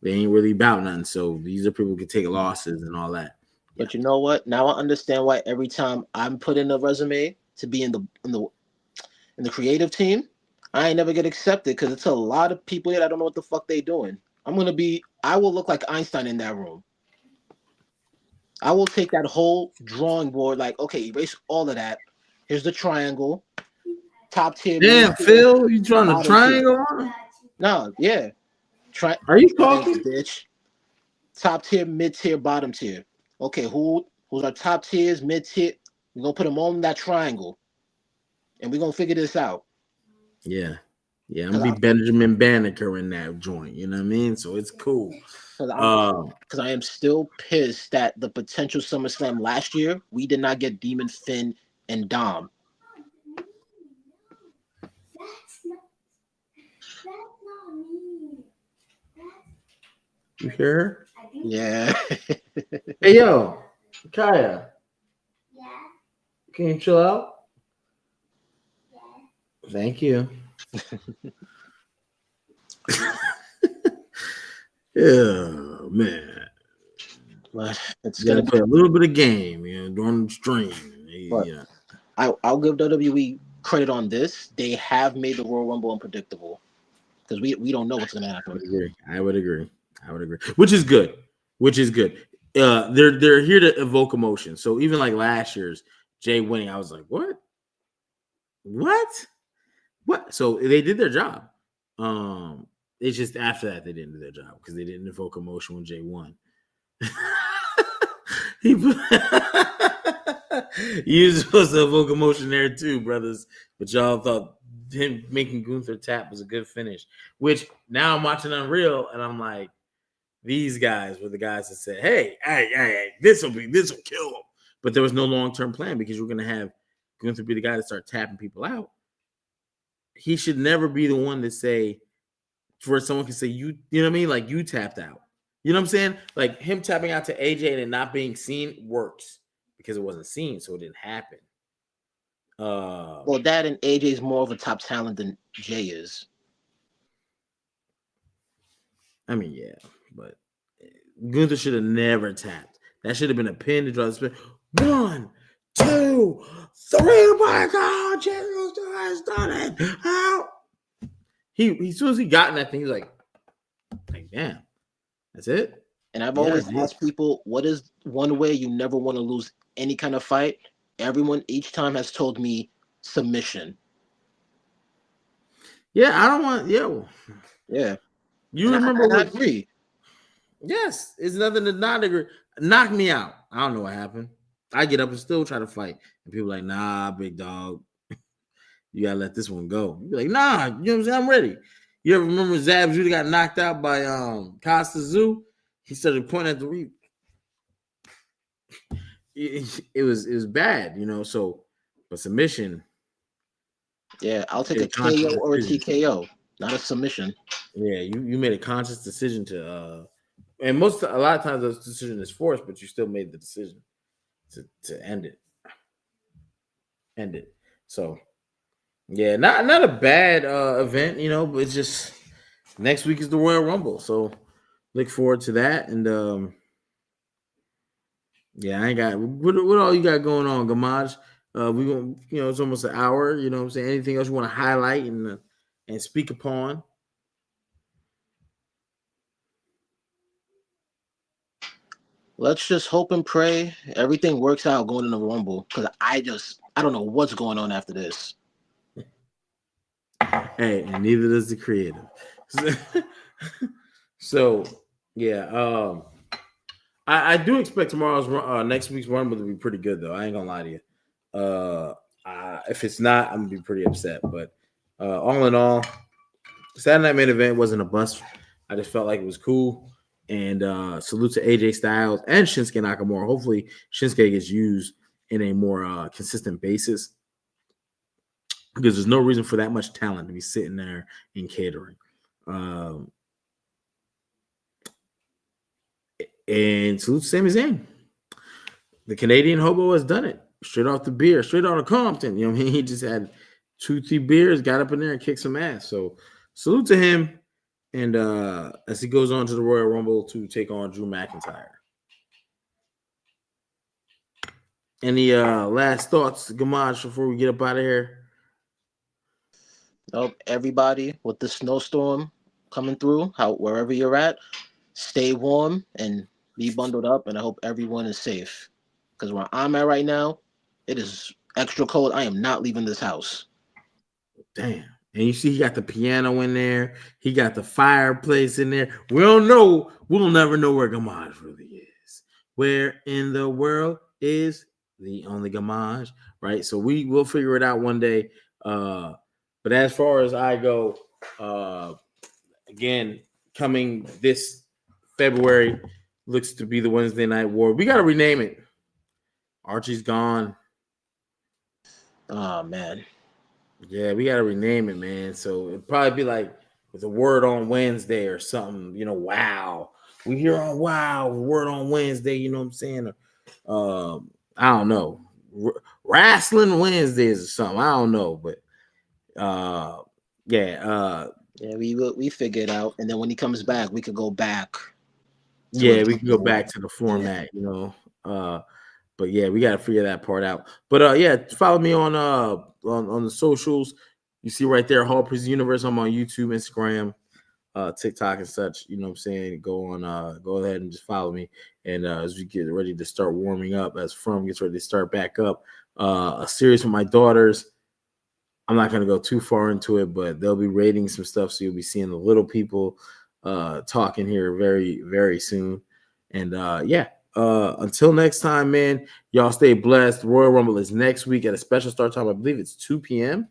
Speaker 1: they ain't really about nothing. So these are people who can take losses and all that.
Speaker 2: But you know what? Now I understand why every time I'm put in a resume to be in the creative team, I ain't never get accepted because it's a lot of people here that don't know what the fuck they doing. I will look like Einstein in that room. I will take that whole drawing board, like, okay, erase all of that. Here's the triangle. Top tier.
Speaker 1: Damn, Phil, you trying to triangle on?
Speaker 2: No, yeah.
Speaker 1: Are you talking?
Speaker 2: Bitch. Top tier, mid tier, bottom tier. Okay, who's our top tiers, mid tier? We're gonna put them all in that triangle, and we're gonna figure this out.
Speaker 1: Yeah, I'm gonna be Benjamin Banneker in that joint. You know what I mean? So it's cool.
Speaker 2: Because I am still pissed that the potential SummerSlam last year we did not get Demon Finn and Dom.
Speaker 1: You hear her?
Speaker 2: Yeah.
Speaker 1: Hey, yo, Kaya. Yeah. Can you chill out? Yeah. Thank you. Yeah, man.
Speaker 2: But it's
Speaker 1: gonna play a little bit of game, during the stream.
Speaker 2: Yeah. I'll give WWE credit on this. They have made the Royal Rumble unpredictable because we don't know what's gonna happen.
Speaker 1: I would agree. Which is good. They're here to evoke emotion. So even like last year's Jay winning, I was like, what? So they did their job. It's just after that they didn't do their job because they didn't evoke emotion when Jay won. You were supposed to evoke emotion there too, brothers. But y'all thought him making Gunther tap was a good finish. Which now I'm watching Unreal and I'm like, these guys were the guys that said, hey, this will kill him. But there was no long-term plan because you're going to have Gunther be the guy to start tapping people out. He should never be the one to say, for someone can say, you know what I mean? Like, you tapped out. You know what I'm saying? Like, him tapping out to AJ and it not being seen works because it wasn't seen, so it didn't happen.
Speaker 2: Well, that and AJ is more of a top talent than Jay is.
Speaker 1: I mean, yeah, but Gunther should have never tapped. That should have been a pin to draw the spin. 1, 2, 3 Michael Jesus has done it. How? He as soon as he got in that thing, he's like, damn, that's it.
Speaker 2: And I've always asked people, what is one way you never want to lose any kind of fight? Everyone each time has told me submission.
Speaker 1: Yeah, I don't want.
Speaker 2: Yeah.
Speaker 1: You remember?
Speaker 2: I agree.
Speaker 1: Yes, it's nothing to not agree. Knock me out. I don't know what happened. I get up and still try to fight, and people are like, nah, big dog, you gotta let this one go. You be like, nah, you know what I'm saying? I'm ready. You ever remember Zab Judah got knocked out by Costa Zoo? He started pointing at the reef. It was bad, you know. So, but submission.
Speaker 2: Yeah, I'll take a KO or a TKO, not a submission.
Speaker 1: Yeah, you made a conscious decision to, and a lot of times those decision is forced, but you still made the decision to end it. End it. So, yeah, not a bad event, you know, but it's just next week is the Royal Rumble, so look forward to that. And yeah, I ain't got what all you got going on, Gamaj. We gonna, you know, it's almost an hour. You know what I'm saying? Anything else you want to highlight and speak upon?
Speaker 2: Let's just hope and pray everything works out going in the Rumble, because I don't know what's going on after this.
Speaker 1: Hey, and neither does the creative. So yeah, I do expect tomorrow's next week's Rumble to be pretty good, though. I ain't gonna lie to you. If it's not, I'm gonna be pretty upset. But all in all, Saturday Night Main Event wasn't a bust. I just felt like it was cool. And salute to AJ Styles and Shinsuke Nakamura. Hopefully, Shinsuke gets used in a more consistent basis, because there's no reason for that much talent to be sitting there in catering. And salute to Sami Zayn. The Canadian hobo has done it. Straight off the beer, straight out of Compton. You know what I mean? He just had 2-3 beers, got up in there and kicked some ass. So salute to him. And as he goes on to the Royal Rumble to take on Drew McIntyre. Any last thoughts, Gamaj, before we get up out of here?
Speaker 2: Nope. Everybody, with the snowstorm coming through, wherever you're at, stay warm and be bundled up. And I hope everyone is safe. Because where I'm at right now, it is extra cold. I am not leaving this house.
Speaker 1: Damn. And you see, he got the piano in there. He got the fireplace in there. We don't know. We'll never know where Gamaj really is. Where in the world is the only Gamaj, right? So we'll figure it out one day. But as far as I go, again, coming this February looks to be the Wednesday Night War. We got to rename it. Archie's gone.
Speaker 2: Oh, man.
Speaker 1: Yeah, we got to rename it, man. So it'd probably be like with a word on Wednesday or something, you know, wow. We here on wow, word on Wednesday, you know what I'm saying? I don't know. Wrestling Wednesdays or something. I don't know, but yeah,
Speaker 2: we figure it out. And then when he comes back, we could go back.
Speaker 1: Yeah, we can go back to the format, you know. But yeah, we got to figure that part out. But yeah, follow me on the socials. You see right there, Hall Prison Universe. I'm on YouTube, Instagram, TikTok, and such. You know what I'm saying? Go ahead and just follow me. And as we get ready to start warming up, as From gets ready to start back up, a series with my daughters. I'm not gonna go too far into it, but they'll be rating some stuff, so you'll be seeing the little people talking here very, very soon. And yeah. Until next time, man, y'all stay blessed. Royal Rumble is next week at a special start time. I believe it's 2 p.m.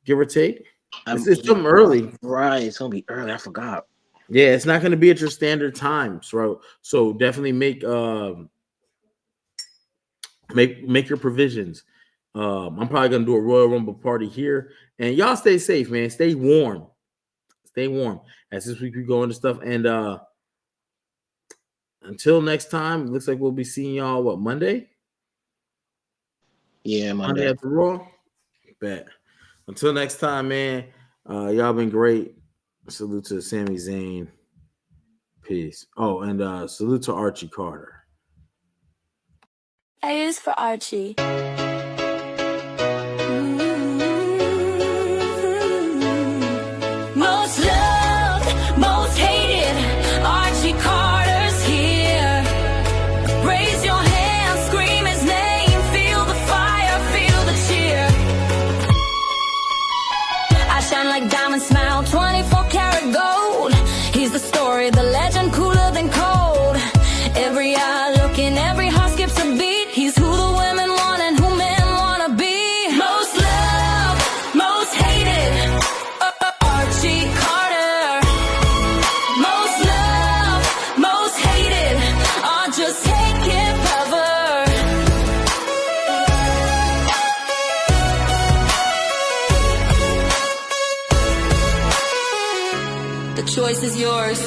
Speaker 1: give or take. It's something early.
Speaker 2: Right, it's gonna be early. I forgot.
Speaker 1: Yeah, it's not gonna be at your standard time. So definitely make your provisions. I'm probably gonna do a Royal Rumble party here. And y'all stay safe, man. Stay warm. Stay warm. As this week we go into stuff. And until next time, it looks like we'll be seeing y'all, Monday?
Speaker 2: Yeah, Monday.
Speaker 1: At the Raw? Bet. Until next time, man, y'all been great. Salute to Sami Zayn. Peace. Oh, and salute to Archie Carter.
Speaker 3: A is for Archie. like diamond smile, 24 karat gold. He's the story, the legend, cooler than cold. Every eye looking, every heart skips a beat. He's who the women want and who men wanna be. Most loved, most hated, Archie Carter. Most loved, most hated, or just take it forever. The choice is yours.